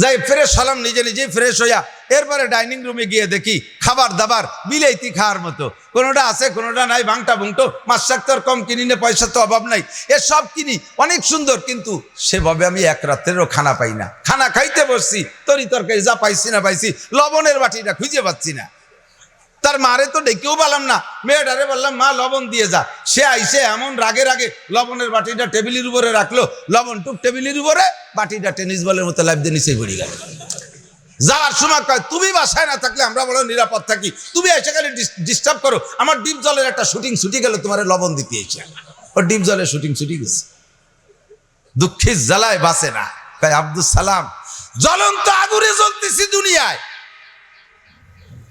যাই ফ্রেশ হলাম, নিজে নিজেই ফ্রেশ হইয়া এরপরে ডাইনিং রুমে গিয়ে দেখি খাবার দাবার বিলাইতি খাওয়ার মতো, কোনোটা আছে কোনোটা নাই, ভাংটা ভুংটো, মাছ শাক তো আর কম কিনি না, পয়সা তো অভাব নাই, এসব কিনি অনেক সুন্দর, কিন্তু সেভাবে আমি 1 রাত্রেরও খানা পাই না। খানা খাইতে বসছি, তরি তরকারি যা পাইছি না পাইছি, লবণের বাটিটা খুঁজে পাচ্ছি না। তার মারে তো ডেকেও পেলাম না, মেয়েটারে বললাম মা লবণ দিয়ে যা। সে আইসে এমন রাগে রাগে লবণের বাটিটা টেবিলের উপরে রাখলো, লবণ টুক টেবিলের উপরে, বাটিটা টেনিস বলের মতো লাইফ দিয়ে নিচে পড়ে গেল। যাওয়ার সময় কয়, তুমি বাসায় না থাকলে আমরা বলো নিরাপদ থাকি, তুমি এসে খালি ডিস্টার্ব করো। আমার ডিপ জলের একটা শুটিং ছুটি গেল, তোমার লবণ দিতে এসে ওর ডিপ জলের শুটিং ছুটি গেছে। দুঃখের জ্বালায় বাঁচে না। তাই আব্দুল সালাম জ্বলন্ত আগুনে জ্বলতেছি দুনিয়ায়,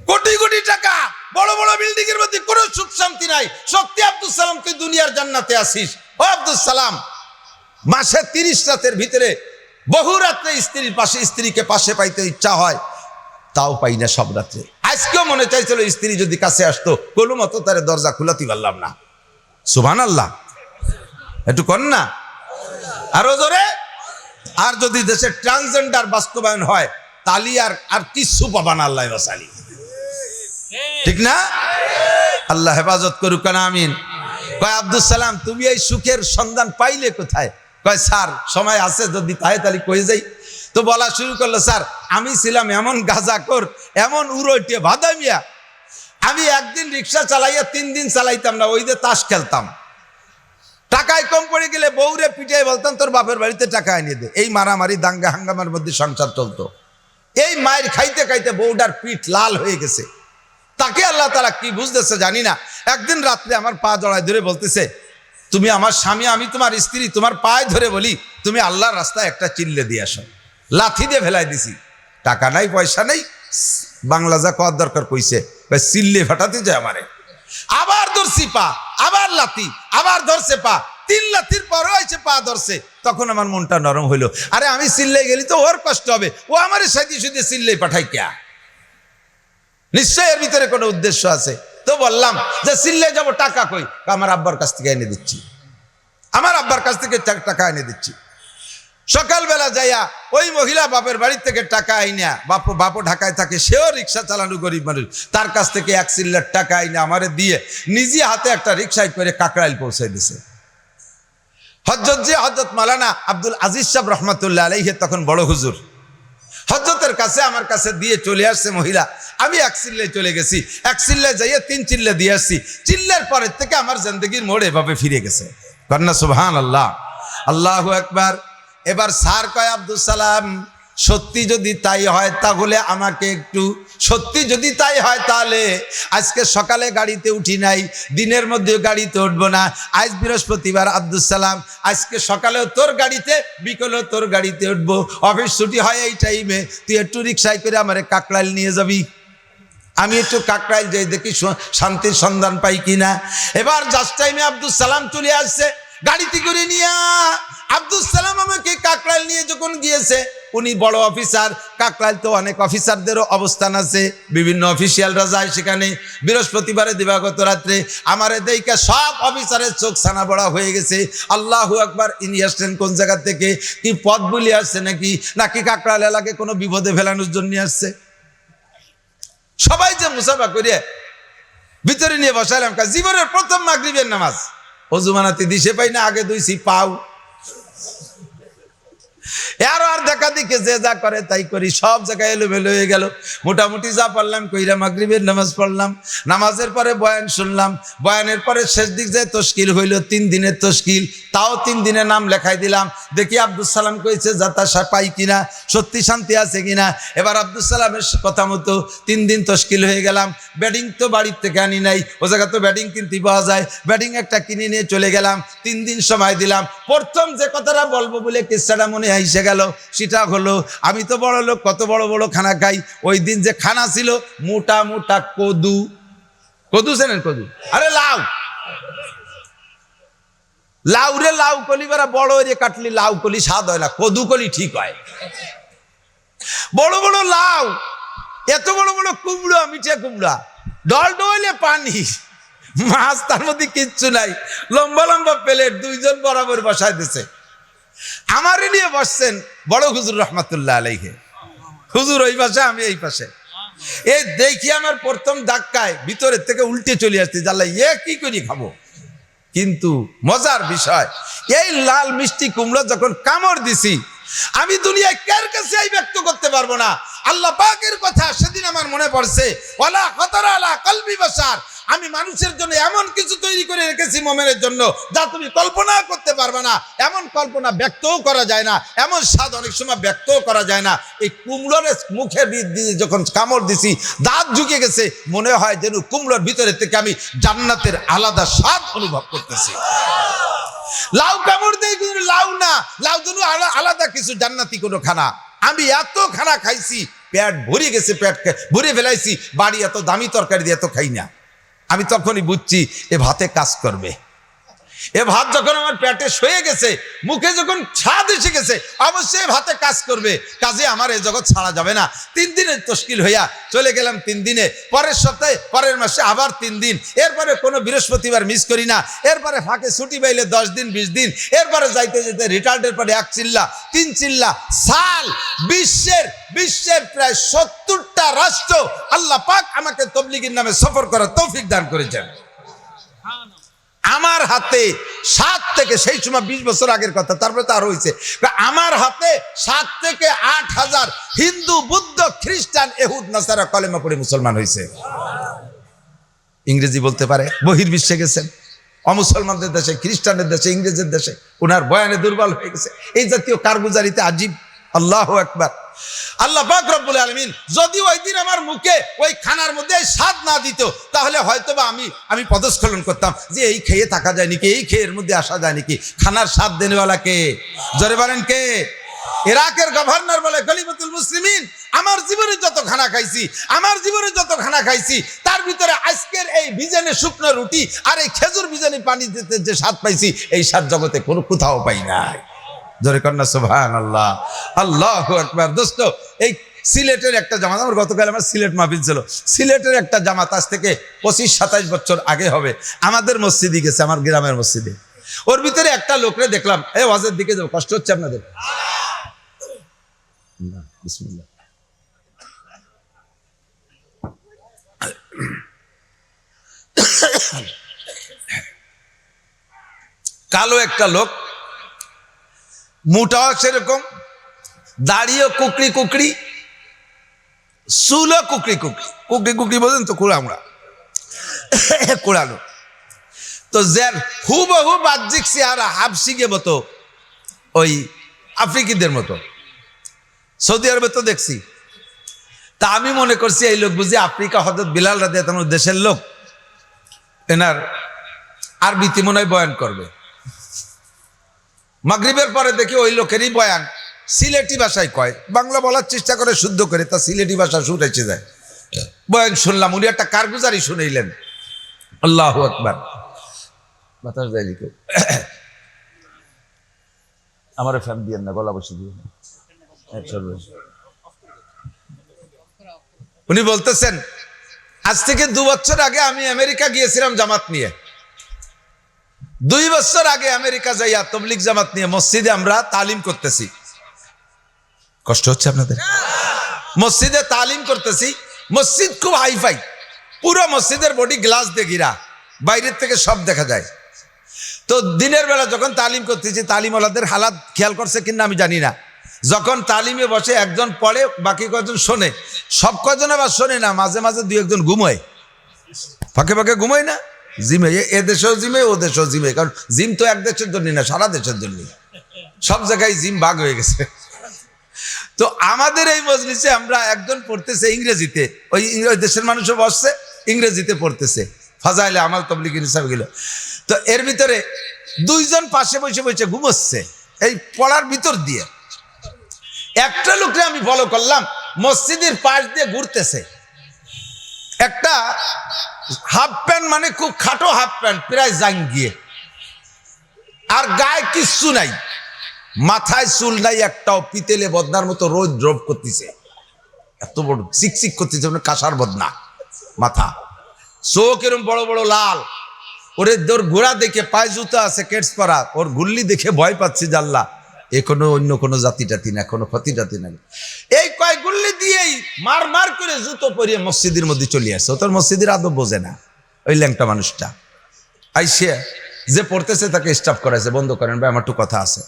কোটি কোটি টাকা, বড় বড় বিল্ডিং এর মধ্যে কোনো সুখ শান্তি নাই। সত্যি আব্দুল সালাম তুই দুনিয়ার জান্নাতে আসিস। ও আব্দুল সালাম, মাসে 30 রাতের ভিতরে বহু রাত্রে স্ত্রীর পাশে, স্ত্রীকে পাশে পাইতে ইচ্ছা হয়, তাও পাই না সব রাত্রে। আজকেও মনে চাইছিল স্ত্রী যদি কাছে আসতো, কোনো মতো তার দরজা খুলাতে পারলাম না। সুবহানাল্লাহ, একটু কর না আরো জোরে। আর যদি দেশে ট্রান্সজেন্ডার বাস্তবায়ন হয়, তালি আর কিছু পাবা না, আল্লাহ বাসালি, ঠিক না? আল্লাহ হেফাজত করুক না, আমিন। কয় আব্দুল সালাম তুমি এই সুখের সন্ধান পাইলে কোথায়? কয় স্যার সময় আছে যদি তাই তাহলে কয়ে যাই। তো বলা শুরু করলো, স্যার আমি ছিলাম এমন গাঁজাখোর, এমন উড়োটে ভাদামিয়া, আমি একদিন রিক্সা চালাইয়া 3 দিন চালাইতাম না, ওই যে তাস খেলতাম। টাকায় কম পড়ে গেলে বউরে পিটাই বলতাম তোর বাপের বাড়িতে টাকা এনে দে। এই মারামারি দাঙ্গা হাঙ্গামার মধ্যে সংসার চলতো। এই মায়ের খাইতে খাইতে বউটার পিঠ লাল হয়ে গেছে। তাকে আল্লাহ তাআলা কি বুঝতেছে জানি না, একদিন রাত্রে আমার পা জড়ায় ধরে বলতেছে, তুমি আমার স্বামী, আমি তোমার স্ত্রী, তোমার পায়ে ধরে বলি তুমি আল্লাহর রাস্তায় একটা চিল্লে দিয়ে আসো। লাথি দিয়ে ফেলাই দিছি, টাকা নাই পয়সা নেই, বাংলা যা কর দরকার কইছে, চিল্লে ফাটাতে যায় আমারে। আবার ধরছি পা, আবার লাথি, আবার ধরছে পা, 3 লাথির পরও আইছে পা ধরছে। তখন আমার মনটা নরম হইলো, আরে আমি চিল্লে গেলি তো ওর কষ্ট হবে, ও আমার সাথে সাথে চিল্লে পাঠাই কে? নিশ্চয় এর ভিতরে কোনো উদ্দেশ্য আছে। তো বললাম যে সিল্লে যাব, টাকা কই? আমার আব্বার কাছ থেকে এনে দিচ্ছি, আমার আব্বার কাছ থেকে টাকা এনে দিচ্ছি। সকালবেলা যাইয়া ওই মহিলা বাপের বাড়ির থেকে টাকা আইনা, বাপও ঢাকায় থাকে, সেও রিক্সা চালানো গরিব মানুষ, তার কাছ থেকে 1 চিল্লার টাকা আইনা আমারে দিয়ে নিজে হাতে একটা রিক্সায় করে কাকরাইল পৌঁছে দিছে। হযরত মাওলানা আব্দুল আজিজ সাহেব রহমাতুল্লাহ আলাইহি তখন বড় হুজুর, হযরতের কাছে আমার কাছে দিয়ে চলে আসছে মহিলা। আমি 1 চিল্লায় চলে গেছি, 1 চিল্লায় যাইয়া 3 চিল্লা দিয়ে আসছি। চিল্লার পরের থেকে আমার জিন্দেগির মোড় এভাবে ফিরে গেছে। কন্যা সুবহানাল্লাহ, আল্লাহু আকবার। এবার স্যার কয়, আব্দুল সালাম সত্যি যদি তাই হয় তাহলে আমাকে একটু, সত্যি যদি তাই হয় তাহলে আজকে সকালে গাড়িতে উঠি নাই, দিনের মধ্যে গাড়িতে উঠবো না, আজ বৃহস্পতিবার আব্দুল সালাম, আজকে সকালেও তোর গাড়িতে, বিকেলেও তোর গাড়িতে উঠবো, অফিস ছুটি হয় এই টাইমে, তুই একটু রিক্সায় করে আমারে কাকরাইল নিয়ে যাবি। আমি একটু কাকরাইল যাই, দেখি শান্তির সন্ধান পাই কিনা। এবার জাস্ট টাইমে আব্দুল সালাম চলে আসছে গাড়িতে করে নিয়ে। আব্দুল সালাম আমাকে কাকরাইল নিয়ে যখন গিয়েছে, উনি বড় অফিসার, কাকরাইল তো অনেক অফিসারদেরও অবস্থান আছে, বিভিন্ন অফিসিয়ালরা যায় সেখানে। বৃহস্পতিবারে দিবাগত রাত্রে আমারে দেইকা সব অফিসারের চোখ ছানা বড়া হয়ে গেছে। আল্লাহু আকবার। ইনি আসছেন কোন জায়গা থেকে, কি পথ বলি আসছে নাকি কাকরাইল এলাকায় কোনো বিপদে ফেলানোর জন্য আসছে। সবাই যে মুসাফা করিয়ে ভিতরে নিয়ে বসাইলাম, জীবনের প্রথম মাগরিবের নামাজ, অজু বানাতে দিশে পাই না, আগে দুইছি পাও। আর দেখা দিকে যে যা করে তাই করি, সব জায়গায় এলোমেলো হয়ে গেল। মোটামুটি যা পারলাম কইরা মাগরিবের নামাজ পড়লাম, নামাজের পরে বয়ান শুনলাম, বয়ানের পরে শেষ দিক যে তশকিল হইল, 3 দিনের তশকিল, তাও 3 দিনের নাম লেখাই দিলাম। দেখি আব্দুল সালাম কইছে যাতা পাই কিনা, সত্যি শান্তি আছে কিনা। এবার আব্দুল সালামের কথা মতো 3 দিন তশকিল হয়ে গেলাম। ব্যাডিং তো বাড়ির থেকে আনি নাই, ও জায়গা তো ব্যাডিং কিনতে পাওয়া যায়, ব্যাডিং একটা কিনে নিয়ে চলে গেলাম। 3 দিন সময় দিলাম। প্রথম যে কথাটা বলবো বলে কিচ্ছাটা মনে আইসে গেল, সেটা হলো আমি তো বড় লোক, কত বড় বড় খানা খাই। ওই দিন যে খানা ছিল, মোটা মোটা কদু, কদু চেনেন? কদু, আরে লাউ, লাউ রে, লাউ কলি বেড়া বড় রে কাটলি লাউ কলি স্বাদ হয় না, কদু কলি ঠিক হয়। বড় বড় লাউ, এত বড় বড় কুমড়া, মিঠা কুমড়া, ডল ডলে পানি, মাছ তার মধ্যে কিচ্ছু নাই, লম্বা লম্বা প্লেট, 2 জন বরাবর বসায় দিছে। আমারে নিয়ে বসছেন বড় হুজুর রহমাতুল্লাহ আলাইহি, হুজুর ওই পাশে, আমি এই পাশে। এই দেখি আমার প্রথম ধাক্কায় ভিতরের থেকে উল্টে চলে আসছে, জানলা কি করি খাবো। কিন্তু মজার বিষয়, এই লাল মিষ্টি কুমড়ো যখন কামড় দিছি, আমি দুনিয়ায় কার কাছে ব্যক্ত করতে পারবো না। আল্লাহ পাকের কথা সেদিন আমার মনে পড়ছে, ওয়ালা খাতারা আলা কলবি বাশার, আমি মানুষের জন্য এমন কিছু তৈরি করে রেখেছি মোমেনের জন্য, যা তুমি কল্পনা করতে পারবে না। এমন কল্পনা ব্যক্তও করা যায় না, এমন স্বাদ অনেক সময় ব্যক্তও করা যায় না। এই কুমড়োর মুখে যখন কামড় দিছি, দাঁত ঝুঁকে গেছে, মনে হয় যেন কুমড়োর ভিতরে থেকে আমি জান্নাতের আলাদা স্বাদ অনুভব করতেছি। লাউ কামড় দেয়, লাউ না, লাউ যেন আলাদা কিছু জান্নাতি কোনো খানা। আমি এত খানা খাইছি, পেট ভরে গেছে, পেট ভরে ফেলাইছি। বাড়ি এত দামি তরকারি দিয়ে এত খাই না। আমি তখনই বুঝছি এ ভাতে কাজ করবে। এ ভাত যখন আমার পেটে শুয়ে গেছে, মুখে যখন স্বাদ এসে গেছে, অবশ্যই ভাতে কাজ করবে। কাজে আমার এ জগৎ ছাড়া যাবে না। 3 দিনের তশকিল হইয়া চলে গেলাম। 3 দিনে, পরের সপ্তাহে, পরের মাসে আবার 3 দিন। এরপরে কোনো বৃহস্পতিবার মিস করি না। এরপরে ফাঁকে ছুটি পাইলে 10 দিন 20 দিন। এরপরে যাইতে যেতে রিটায়ার্ডের পরে 1 চিল্লা 3 চিল্লা সাল, বিশ্বের প্রায় 70টা রাষ্ট্র আল্লাহ পাক আমাকে তাবলীগের নামে সফর করার তৌফিক দান করেছেন। আমার হাতে 7 থেকে, সেই সময় 20 বছর আগের কথা, তারপরে তো আরো হয়েছে, আমার হাতে 7 থেকে 8,000 হিন্দু, বুদ্ধ, খ্রিস্টান, ইহুদ, নাসারা কলেমা পড়ে মুসলমান হয়েছে। ইংরেজি বলতে পারে, বহির্বিশ্বে গেছেন, অমুসলমানদের দেশে, খ্রিস্টানদের দেশে, ইংরেজের দেশে, ওনার বয়ানে দুর্বল হয়ে গেছে। এই জাতীয় কারগুজারিতে আজীব। আল্লাহু আকবার। আল্লাহ পাক রব্বুল আলামিন যদি ওই দিন আমার মুখে ওই খানার মধ্যে স্বাদ না দিত, তাহলে হয়তোবা আমি পদস্খলন করতাম যে এই খেয়ে থাকা যায় নাকি, এই খেয়ের মধ্যে আসা যায় নাকি। খানার স্বাদ দেনেওয়ালা কে? জোরে বলেন কে? ইরাকের গভর্নর বলে, খলিফাতুল মুসলিমিন, আমার জীবনে যত খানা খাইছি, তার ভিতরে আজকের এই বিজানে শুকনো রুটি আর এই খেজুর বিজানে পানি দিতে যে স্বাদ পাইছি, এই স্বাদ জগতে কোনো কোথাও পাই নাই। জোরে কন্যা সুবহানাল্লাহ, আল্লাহু আকবার। দোস্ত, সিলেটের একটা জামাত, আমার গতকাল আমার সিলেট মাহফিল ছিল, সিলেটের একটা জামাত আজ থেকে 25-27 বছর আগে হবে, আমাদের মসজিদে গেছে, আমার গ্রামের মসজিদে। ওর ভিতরে একটা লোকরে দেখলাম, এই ওয়াজের দিকে যাবো, কষ্ট হচ্ছে আপনাদের? বিসমিল্লাহ। কালো একটা লোক, মোটাও সেরকম, দাড়িও কুকড়ি কুকড়ি, চুলও কুকড়ি কুকড়ি, কুকড়ি কুকড়ি বোঝেন তো, কুড়ামুড়া কুড়ানো। তো যার হুবহু বাহ্যিক চেহারা হাফসিকে মতো, ওই আফ্রিকিদের মতো, সৌদি আরবে তো দেখছি। তা আমি মনে করছি এই লোক বুঝি আফ্রিকা হযরত বিলাল রাদিয়াল্লাহু আনহু দেশের লোক, এনার আরবিতে মনে হয় বয়ান করবে। মাগরিবের পরে দেখি ওই লোকেরই বয়ান সিলেটি ভাষায় কয়, বাংলা বলার চেষ্টা করে শুদ্ধ করে, তা সিলেটি ভাষা শুনেছে যায়। বয়ান শুনলাম, উনি একটা কারগুজারি শুনাইলেন। আল্লাহু আকবার। বাতাস দেয় লিখে, আমার ফ্যান দিয়ে না, গলা বসে দিয়ে। উনি বলতেছেন, আজ থেকে 2 বছর আগে আমি আমেরিকা গিয়েছিলাম জামাত নিয়ে। 2 বছর আগে আমেরিকা যাইয়া তবলিগ জামাত নিয়ে মসজিদে আমরা তালিম করতেছি। কষ্ট হচ্ছে আপনাদের? মসজিদে তালিম করতেছি, মসজিদ খুব হাইফাই, পুরো মসজিদের বডি গ্লাস দিয়ে ঘিরা, বাইরের থেকে সব দেখা যায়। তো দিনের বেলা যখন তালিম করতেছি, তালিমওয়ালাদের হালাত খেয়াল করছে কিনা আমি জানি না, যখন তালিমে বসে একজন পড়ে, বাকি কজন শোনে, সব কজন আবার শোনে না, মাঝে মাঝে 2-1 ঘুমোয়, ফাঁকে ফাঁকে ঘুমোয় না, জিমে, এ দেশেও জিমে, ও দেশেও জিমে, কারণ জিম তো এক দেশের জন্য না, সারা দেশের জন্য, সব জায়গায় জিম ভাগ হয়ে গেছে। তো আমাদের এই মজলিসে আমরা একজন পড়তেছে ইংরেজিতে, ওই দেশের মানুষও বসছে ইংরেজিতে পড়তেছে, ফাজাইলে আমাল তাবলীগের হিসাবে গেল। তো এর ভিতরে 2 জন পাশে বসে বসে ঘুমোচ্ছে এই পড়ার ভিতর দিয়ে। একটা লোককে আমি ফলো করলাম, মসজিদের পাশ দিয়ে ঘুরতেছে, একটা হাফ প্যান্ট, মানে খুব খাটো হাফ প্যান্ট, প্রায় জাঙ্গিয়ে, আর গায়ে কিচ্ছু নাই, মাথায় চুল নাই একটাও, পিতেলে বদনার মতো রোজ ড্রপ করতেছে, এত বড় চিকচিক করতেছে, মানে কাঁসার বদনা মাথা, চোখ এরম বড় বড় লাল। ওরে তোর ঘোড়া দেখে, পায়ে জুতো আছে কেটস পাড়া, ওর গুল্লি দেখে ভয় পাচ্ছি, জাল্লা এ কোনো অন্য কোনো জাতি টাতি না, কোনো ক্ষতি টাতি না। এই কয় গুল্লি দিয়েই মার মার করে জুতো পরিয়ে মসজিদের মধ্যে চলে আসছে। ও তোর মসজিদের আদব বোঝে না, ওই ল্যাংটা মানুষটা আইসে যে পড়তেছে তাকে স্টপ করাইছে, বন্ধ করেন ভাই, আমার একটু কথা আছে।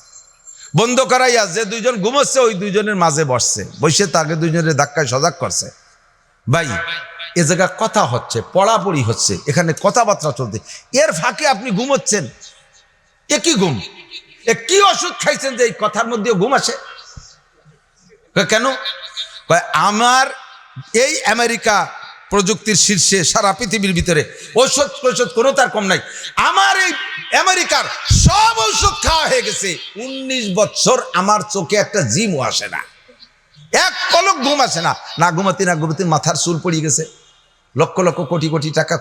বন্ধ করাইয়া যে 2 জন ঘুমোচ্ছে, ওই 2 জনের মাঝে বসছে, বসে তাকে 2 জনের ধাক্কায় সজাগ করছে। ভাই এ জায়গা কথা হচ্ছে, পড়াপড়ি হচ্ছে, এখানে কথাবার্তা চলতে, এর ফাঁকে আপনি ঘুমোচ্ছেন, এ কি ঘুম? এ কি ওষুধ খাইছেন যে এই কথার মধ্যে ঘুম আসে? কেন? আমার এই আমেরিকা প্রযুক্তির শীর্ষে, সারা পৃথিবীর ভিতরে ঔষধ প্রষধ কোনো তার কম নাই। আমার এই আমেরিকার সব ঔষধ খাওয়া হয়ে গেছে, 19 বছর আমার চোখে একটা জিমও আসে না, এক পলক ঘুম আসে না। না ঘুমাতে না ঘুমাতে মাথার চুল পড়ে গেছে, লক্ষ লক্ষ কোটি কোটি টাকা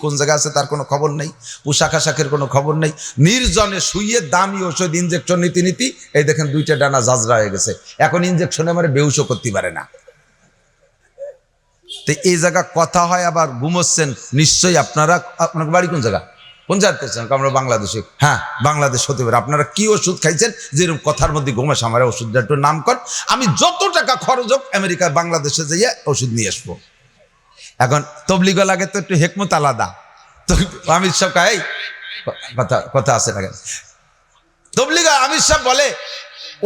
কোন জায়গা আছে তার কোনো খবর নেই, পোশাক আশাকের কোনো খবর নেই, নির্জনে শুইয়ে দামি ওষুধ ইঞ্জেকশন নীতি এই দেখেন 2টা ডানা জাজরা হয়ে গেছে, এখন ইঞ্জেকশনে আমার বেহুশও করতে পারে না। তো এই জায়গা কথা হয়, আবার ঘুমোচ্ছেন। নিশ্চয়ই আপনার বাড়ি কোন জায়গা, কোন জায়গাতে? আমরা বাংলাদেশে। হ্যাঁ, বাংলাদেশ হতে পারে। আপনারা কি ওষুধ খাইছেন যেরকম কথার মধ্যে ঘুমাস? আমার ওষুধটা একটু নাম কর, আমি যত টাকা খরচ হোক আমেরিকা বাংলাদেশে যাইয়া ওষুধ নিয়ে আসবো। এখন তবলিগ লাগে তো একটু হেকমত আলাদা, তো আমির সাহেব এই কথা আছে না, তবলিগ আমির সাহেব বলে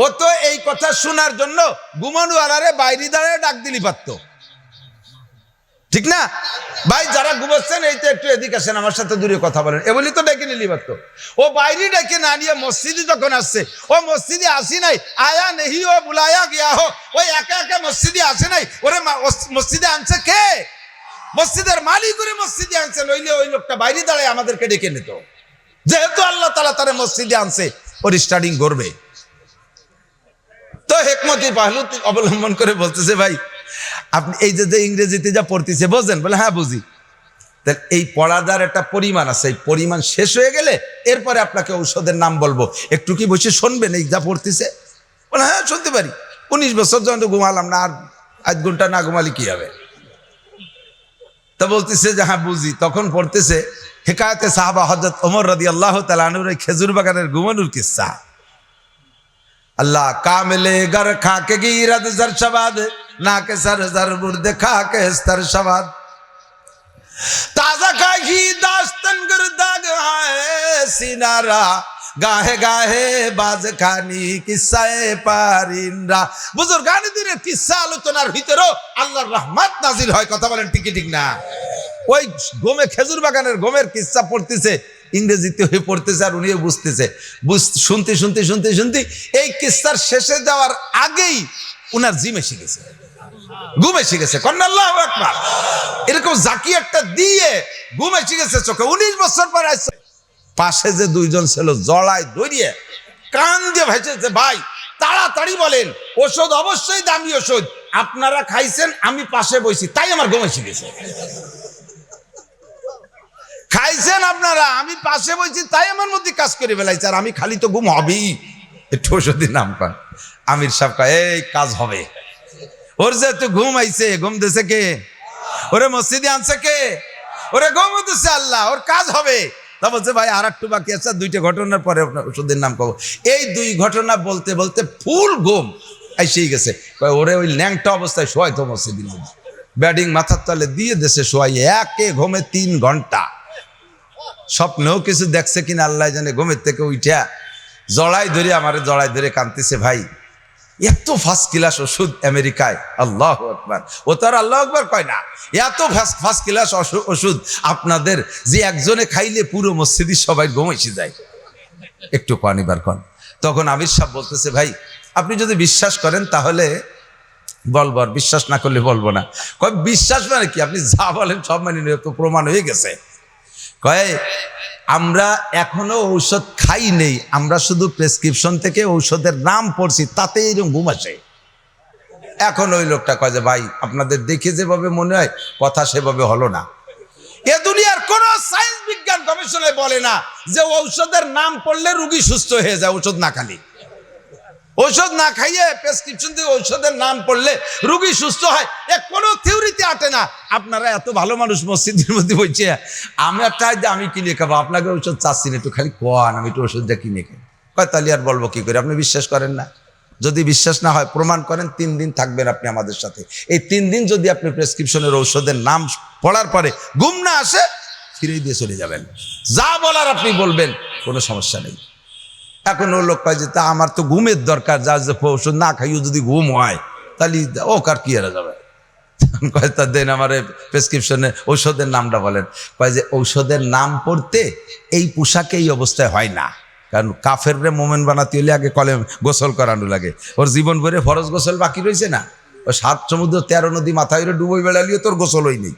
ও তো এই কথা শোনার জন্য ঘুমানো আলারে বাইরে দাঁড়ায় ডাক দিলি পারত, ঠিক না ভাই? যারা ঘুমাচ্ছেন এই তো একটু এদিকে আসেন, আমার সাথে দূরে কথা বলেন, এ বলি তো ডেকে নিলি পারত। ও বাইরে ডেকে না নিয়ে মসজিদে যখন আসছে, ও মসজিদে আসি নাই, আয়া নেহি ও বুলায়া গিয়া হো, ওই একা একা মসজিদে আসে নাই, ওরে মসজিদে আনছে কে? মসজিদের মালিক করে মসজিদে আনছে, নইলে ওই লোকটা বাইরে দাঁড়ায় আমাদেরকে ডেকে নিত। যেহেতু আল্লাহ তাআলা তারে মসজিদে আনছে, ওর স্টার্টিং করবে। তো হেকমতি পাহলুতি অবলম্বন করে বলতেছে, ভাই আপনি এই যে ইংরেজিতে যা পড়তেছে বোঝেন? বলে হ্যাঁ বুঝি। তাহলে এই পড়াদার একটা পরিমাণ আছে, এই পরিমাণ শেষ হয়ে গেলে এরপরে আপনাকে ঔষধের নাম বলবো, একটু কি বসে শুনবেন এই যা পড়তেছে? বলে হ্যাঁ শুনতে পারি। 19 বছর যখন ঘুমালাম না, আর আধ ঘন্টা না ঘুমালে কি হবে? তা বলতেছে যে হ্যাঁ বুঝি। তখন পড়তেছে হেকায়েতে সাহাবা হযরত ওমর রাদিয়াল্লাহু তাআলা আনহুর খেজুর বাগানের ঘুমানোর কিস্সা। अल्लाह कामिले घर खाके गिरद जरशवाद ना के सर जर बुर्द खाके स्तर शवाद ताजा खाही दास्तन गर्दाग है सिनारा गाहे गाहे बाज खानी किस्साए पारिंदा बुजुर्गानी दिনের কিসসা আলোচনার ভিতরেও আল্লাহর রহমত নাজিল হয়। কথা বলেন ঠিক ঠিক না? ওই গোমে খেজুর বাগানের গোমের কিসসা পড়তেছে, ইংরেজিতে হয়ে পড়তেছে আর উনিও বুঝতেছে। শুনতে শুনতে শুনতে শুনতে এই কিসসার শেষে যাওয়ার আগেই উনার জিম এসে গেছে, ঘুম এসে গেছে। কন্যা আল্লাহু আকবার। এরকম জাকি একটা দিয়ে ঘুম এসে গেছে চোখে। 19 বছর পর আসছে। পাশে যে দুইজন ছিল জড়ায় দড়িয়ে কান দিয়ে ভাইছে, ভাই তাড়াতাড়ি বলেন, ওষুধ অবশ্যই দামি ওষুধ, আপনারা খাইছেন, আমি পাশে বইছি তাই আমার ঘুম এসে গেছে। খাইছেন আপনারা, আমি পাশে বইছি তাই আমার মধ্যে কাজ করে ফেলাইছে, আর আমি খালি তো ঘুম হবেই। একটু ওষুধের নাম পান। আমির সাহেব কয় এই কাজ হবে। ওর যে একটু ঘুম আইছে, ঘুম দিছে কে? ওরে মসজিদে আনছে কে? ওরে ঘুম দিছে আল্লাহ, ওর কাজ হবে। তা বলছে ভাই আর একটু বাকি আছে, 2টা ঘটনার পরে ওষুধের নাম কব। এই 2 ঘটনা বলতে বলতে ফুল ঘুম আইসেই গেছে। ওরে ওই ল্যাংটা অবস্থায় শোয়াই তো মসজিদের মধ্যে, ব্যাডিং মাথার তলে দিয়ে দেশে শোয়াই, একে ঘুমে 3 ঘন্টা। স্বপ্নেও কিছু দেখছে কিনা আল্লাহ জানে। ঘুমের থেকে উঠা জড়াই ধরে আমারে জড়াই ধরে কাঁদতেছে, ভাই এত ফার্স্ট ক্লাস ওষুধ আমেরিকায়, আল্লাহু আকবার। ও তো আর আল্লাহু আকবার কয় না। এত ফার্স্ট ক্লাস ওষুধ আপনাদের যে একজনে খাইলে পুরো মসজিদের সবাই ঘুম এসে যায়। একটু পানিবার কন। তখন আমির সাহেব বলতেছে, ভাই আপনি যদি বিশ্বাস করেন তাহলে বলবো, আর বিশ্বাস না করলে বলবো না। কয় বিশ্বাস মানে কি? আপনি যা বলেন সব মানে তো প্রমাণ হয়ে গেছে। কয় আমরা এখনো ঔষধ খাই নেই, আমরা শুধু প্রেসক্রিপশন থেকে ঔষধের নাম পড়ছি, তাতে এরকম ঘুম আসে। এখন ওই লোকটা কয় যে ভাই আপনাদের দেখে যেভাবে মনে হয় কথা সেভাবে হলো না। এ দুনিয়ার কোন সায়েন্স বিজ্ঞান গবেষণায় বলে না যে ঔষধের নাম পড়লে রোগী সুস্থ হয়ে যায়। ঔষধ না খালি, ঔষধ না খাইয়ে প্রেসক্রিপশন দিয়ে ঔষধের নাম পড়লে রোগী সুস্থ হয়, এ কোনো থিওরিতে আটে না। আপনারা এত ভালো মানুষ মসজিদের মধ্যে বলছে আমি একটা আমি কিনে খাবো, আপনাকে ঔষধ চাচ্ছি না, একটু খালি কোয়ান আমি একটু ওষুধটা কিনে খাই। কয় তাহলে আর বলবো কি করে? আপনি বিশ্বাস করেন না? যদি বিশ্বাস না হয় প্রমাণ করেন। 3 দিন থাকবেন আপনি আমাদের সাথে। এই 3 দিন যদি আপনি প্রেসক্রিপশনের ঔষধের নাম পড়ার পরে ঘুম না আসে, ফিরে দিয়ে চলে যাবেন। যা বলার আপনি বলবেন, কোনো সমস্যা নেই। এখন ও লোক কয় যে তা আমার তো ঘুমের দরকার, যা যে ওষুধ না খাইও যদি ঘুম হয় তাহলে ও কার কি এরা যাবে। কয় তা দেন আমার প্রেসক্রিপশনে ঔষধের নামটা বলেন। কয় যে ঔষধের নাম পড়তে এই পোশাকে এই অবস্থায় হয় না, কারণ কাফেররে মোমেন বানাতে হলে আগে কলেম গোসল করানো লাগে। ওর জীবন ভরে ফরজ গোসল বাকি রয়েছে না। ও 7 সমুদ্র 13 নদী মাথায় ডুবই বেড়ালিও তোর গোসল হই নেই,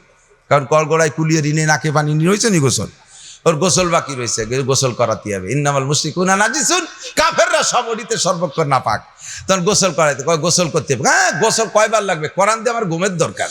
কারণ কলগড়ায় কুলিয়ে ঋণে নাকে পানি নিয়ে হয়েছে নি গোসল। ওর গোসল বাকি রয়েছে, গোসল করাতে হবে। ইন্নামাল মুশরিকুনা নাজিসুন, কাফেররা সব ওদিতে সর্বক্ষণ নাপাক। তখন গোসল করাইতে কয় গোসল করতে হবে। হ্যাঁ গোসল কয়বার লাগবে? কোরআন দিয়ে আমার ঘুমের দরকার।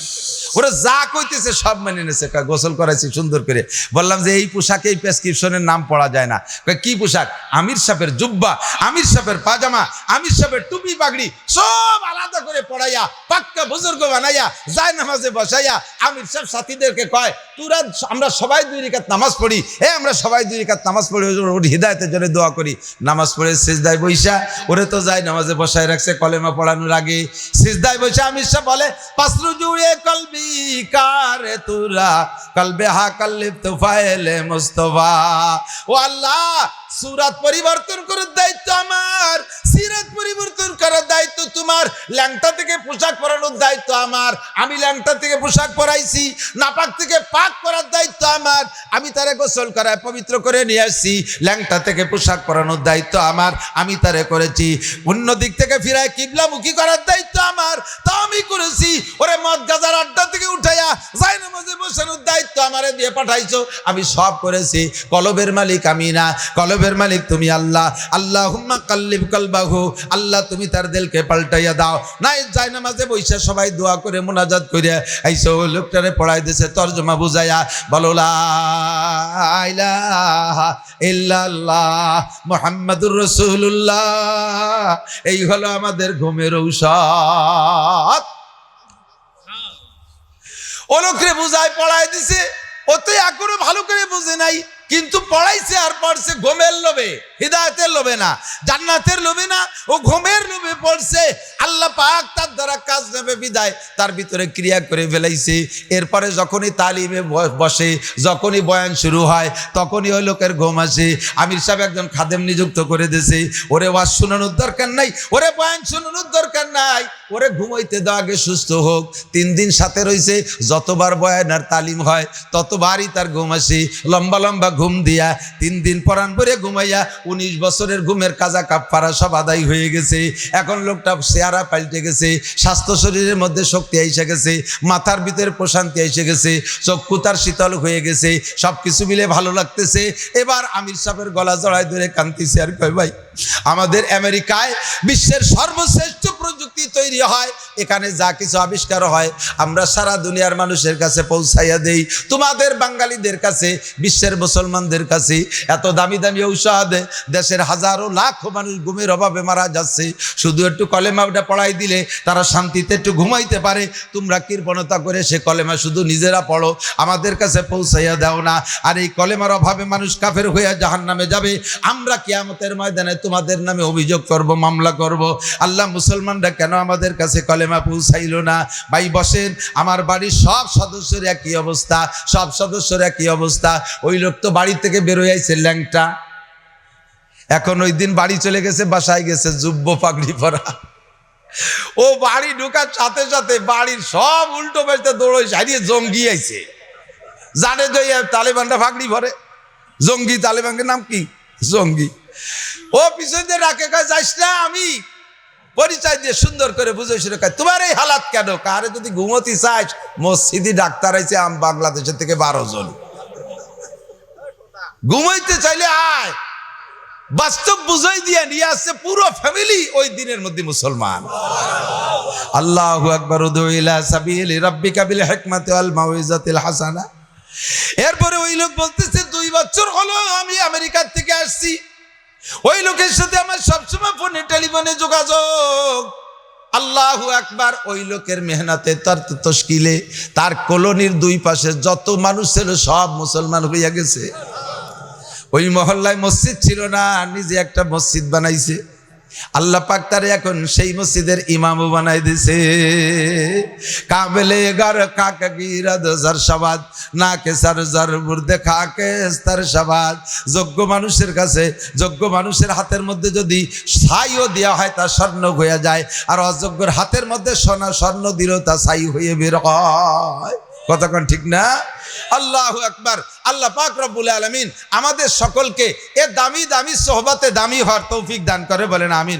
ওরা যা কইতেছে সব মেনে নিয়েছে। গোসল করাইছি সুন্দর করে। বললাম যে এই পোশাকে এই প্রেসক্রিপশনের নাম পড়া যায় না। কি পোশাক? আমির সাহেবের জুব্বা, আমির সাহেবের পাজামা, আমির সাহেবের টুপি পাগড়ি সব আলাদা করে পড়াইয়া পাক্কা বুজুর্গ বানাইয়া যায় নামাজে বসাইয়া আমির সাহেব সাথীদেরকে কয় তোরা আমরা সবাই 2 রাকাত নামাজ পড়ি, আমরা সবাই 2 রাকাত নামাজ পড়ি, ওর হিদায়তের জন্য দোয়া করি। নামাজ পড়ে সিজদায় বইসা, ওরে তো যায় নামাজে বসায় রাখছে কলেমা পড়ানোর আগে। সিজদায় বসে আমির সাহেব বলে পাসরু জুড়ে কলবি কারে তুরা কলবে হা কল্লিব তুফাইলে মুস্তফা। ও আল্লাহ, সূরাত পরিবর্তন করার দায়িত্ব আমার, সিরাত পরিবর্তন করার দায়িত্ব তোমার, ল্যাংটা থেকে পোশাক পরানোর দায়িত্ব আমার। আমি ল্যাংটা থেকে পোশাক পরাইছি, নাপাক থেকে পাক করার দায়িত্ব আমার। আমি তারে গোসল করায় পবিত্র করে নিয়ে আসছি। ল্যাংটা থেকে পোশাক পরানোর দায়িত্ব আমার, আমি তারে করেছি। অন্য দিক থেকে ফিরায় কিবলামুখী করার দায়িত্ব আমার, তা আমি করেছি। ওরে মদ গাজার আড্ডা থেকে উঠাইয়া যায় নামাজে বসানোর দায়িত্ব আমারে দিয়ে পাঠাইছো, আমি সব করেছি। কলবের মালিক আমি না, কলবের মালিক তুমি আল্লাহ। আল্লাহুম্মা কাল্লিব কলবাহু, আল্লাহ তুমি তার দিলকে পাল্টাইয়া দাও। নাই যায় নামাজে বইসা সবাই দোয়া করে মুনাজাত করে আইসো, লোকটারে পড়াই দিয়েছে তরজমা বুঝাইয়া, বলো লা ইলাহা ইল্লাল্লাহ মুহাম্মাদুর রাসূলুল্লাহ। এই হলো আমাদের ঘুমের ঔষধ। ও লোকরে বুঝায় পড়ায় দিছে, ও তো এখনো ভালো করে বুঝে নাই, কিন্তু পড়াইছে আর পড়ছে ঘুমের লোভে, হিদায়াতের লোভে না, জান্নাতের লোভে না, ও ঘুমের লোভে পড়ছে। আল্লাহ পাক তার দ্বারা কাজ নেবে বিদায় তার ভিতরে ক্রিয়া করে ফেলাইছে। এরপরে যখনই তালিমে বসে, যখনই বয়ান শুরু হয়, তখনই ওই লোকের ঘুম আসে। আমির সাহেব একজন খাদেম নিযুক্ত করে দিয়েছে, ওরে ওয়াজ শোনানোর দরকার নাই, ওরে বয়ান শোনানোর দরকার নাই, ওরে ঘুমাইতে দাও, আগে সুস্থ হোক। 3 দিন সাথে রয়েছে, যতবার বয়ান আর তালিম হয় ততবারই তার ঘুম আসে। লম্বা লম্বা ঘুম দিয়া 3 দিন পরান পরে ঘুমাইয়া 19 বছরের ঘুমের কাজা কাফারা সব আদায় হয়ে গেছে। এখন লোকটা চেহারা পাল্টে গেছে, স্বাস্থ্য শরীরের মধ্যে শক্তি এসে গেছে, মাথার ভিতরে প্রশান্তি এসে গেছে, চক্ষু তার শীতল হয়ে গেছে, সব কিছু মিলে ভালো লাগতেছে। এবার আমির সাহেবের গলা জড়ায় ধরে কাঁদতেছে আর কয়, ভাই আমাদের আমেরিকায় বিশ্বের সর্বশ্রেষ্ঠ প্রযুক্তি তৈরি হয়, এখানে যা কিছু আবিষ্কার হয় আমরা সারা দুনিয়ার মানুষের কাছে পৌঁছাইয়া দেই, তোমাদের বাঙালিদের কাছে, বিশ্বের মুসলমানদের কাছে। এত দামি দামি ঔষধ, দেশের হাজারো লাখ মানুষ ঘুমের অভাবে মারা যাচ্ছে, শুধু একটু কলেমাটা পড়াই দিলে তারা শান্তিতে একটু ঘুমাইতে পারে। তোমরা কৃপণতা করে সে কলেমা শুধু নিজেরা পড়ো, আমাদের কাছে পৌঁছাইয়া দাও না। আর এই কলেমার অভাবে মানুষ কাফের হইয়া জাহান্নামে যাবে। আমরা কিয়ামতের ময়দানে তোমাদের নামে অভিযোগ করব, মামলা করব। আল্লাহ, মুসলমানরা কেন আমাদের কাছে কলেমা পৌঁছাইল না? ভাই বসেন, আমার বাড়ির সব সদস্যের একই অবস্থা, সব সদস্যের একই অবস্থা। ওই লোক তো বাড়ি থেকে বেরোয় আইছে ল্যাংটা, এখন ওই দিন বাড়ি চলে গেছে, বাসায় গেছে জুব্বো পাগড়ি পরা। ও বাড়ি ঢোকার সাথে সাথে বাড়ির সব উল্টো পাল্টে দৌড়ই সারিয়ে জঙ্গি আইছে। জানে যে তালেবানরা পাগড়ি ভরে, জঙ্গি, তালেবানের নাম কি? জঙ্গি। ও পিছনে রাখে, কয় যাইস না, আমি পরিচয় দিয়ে সুন্দর করে বুঝে শুনে কয়, তোমার এই হালাত কেন? কারে যদি ঘুমোতে চাস, মসজিদি ডাক্তার আইছে বাংলাদেশের থেকে 12 জন, ঘুমাইতে চাইলে আয়। বাস্তব বুঝাই দিয়ে নিয়ে আসছে পুরো ফ্যামিলি ওই দিনের মধ্যে মুসলমান। আল্লাহু আকবার। উদু ইলা সাবিলি রাব্বিকা বিল হিকমাতি ওয়াল মাউইজাতিল হাসানা। এরপরে ওই লোক বলতেছে, 2 বছর হলো আমি আমেরিকা থেকে আসছি, ওই লোকের সাথে আমার সবসময় ফোনে টেলিফোনে যোগাযোগ। আল্লাহু আকবার। ওই লোকের মেহনতে, তার তশকিলে, তার কলোনির 2 পাশে যত মানুষ ছিল সব মুসলমান হইয়া গেছে। ওই মহল্লায় মসজিদ ছিল না, নিজে একটা মসজিদ বানাইছে। আল্লাহ পাক তারে এখন সেই মসজিদের ইমামও বানাই দিছে। কাবেলে গার কাকে গিরাদ জারশাবাদ না কে সারজার মুর্দে খাকে তারশাবাদ। যোগ্য মানুষের কাছে, যোগ্য মানুষের হাতের মধ্যে যদি ছাইও দেওয়া হয় তা স্বর্ণ হয়ে যায়, আর অযোগ্যের হাতের মধ্যে সোনা স্বর্ণ দিলেও তা ছাই হয়ে বের হয়। কতক্ষণ ঠিক না? আল্লাহু আকবার। আল্লাহ পাক রব্বুল আলামিন আমাদের সকলকে এ দামি দামি সোহবতে দামি হওয়ার তৌফিক দান করে, বলেন আমিন।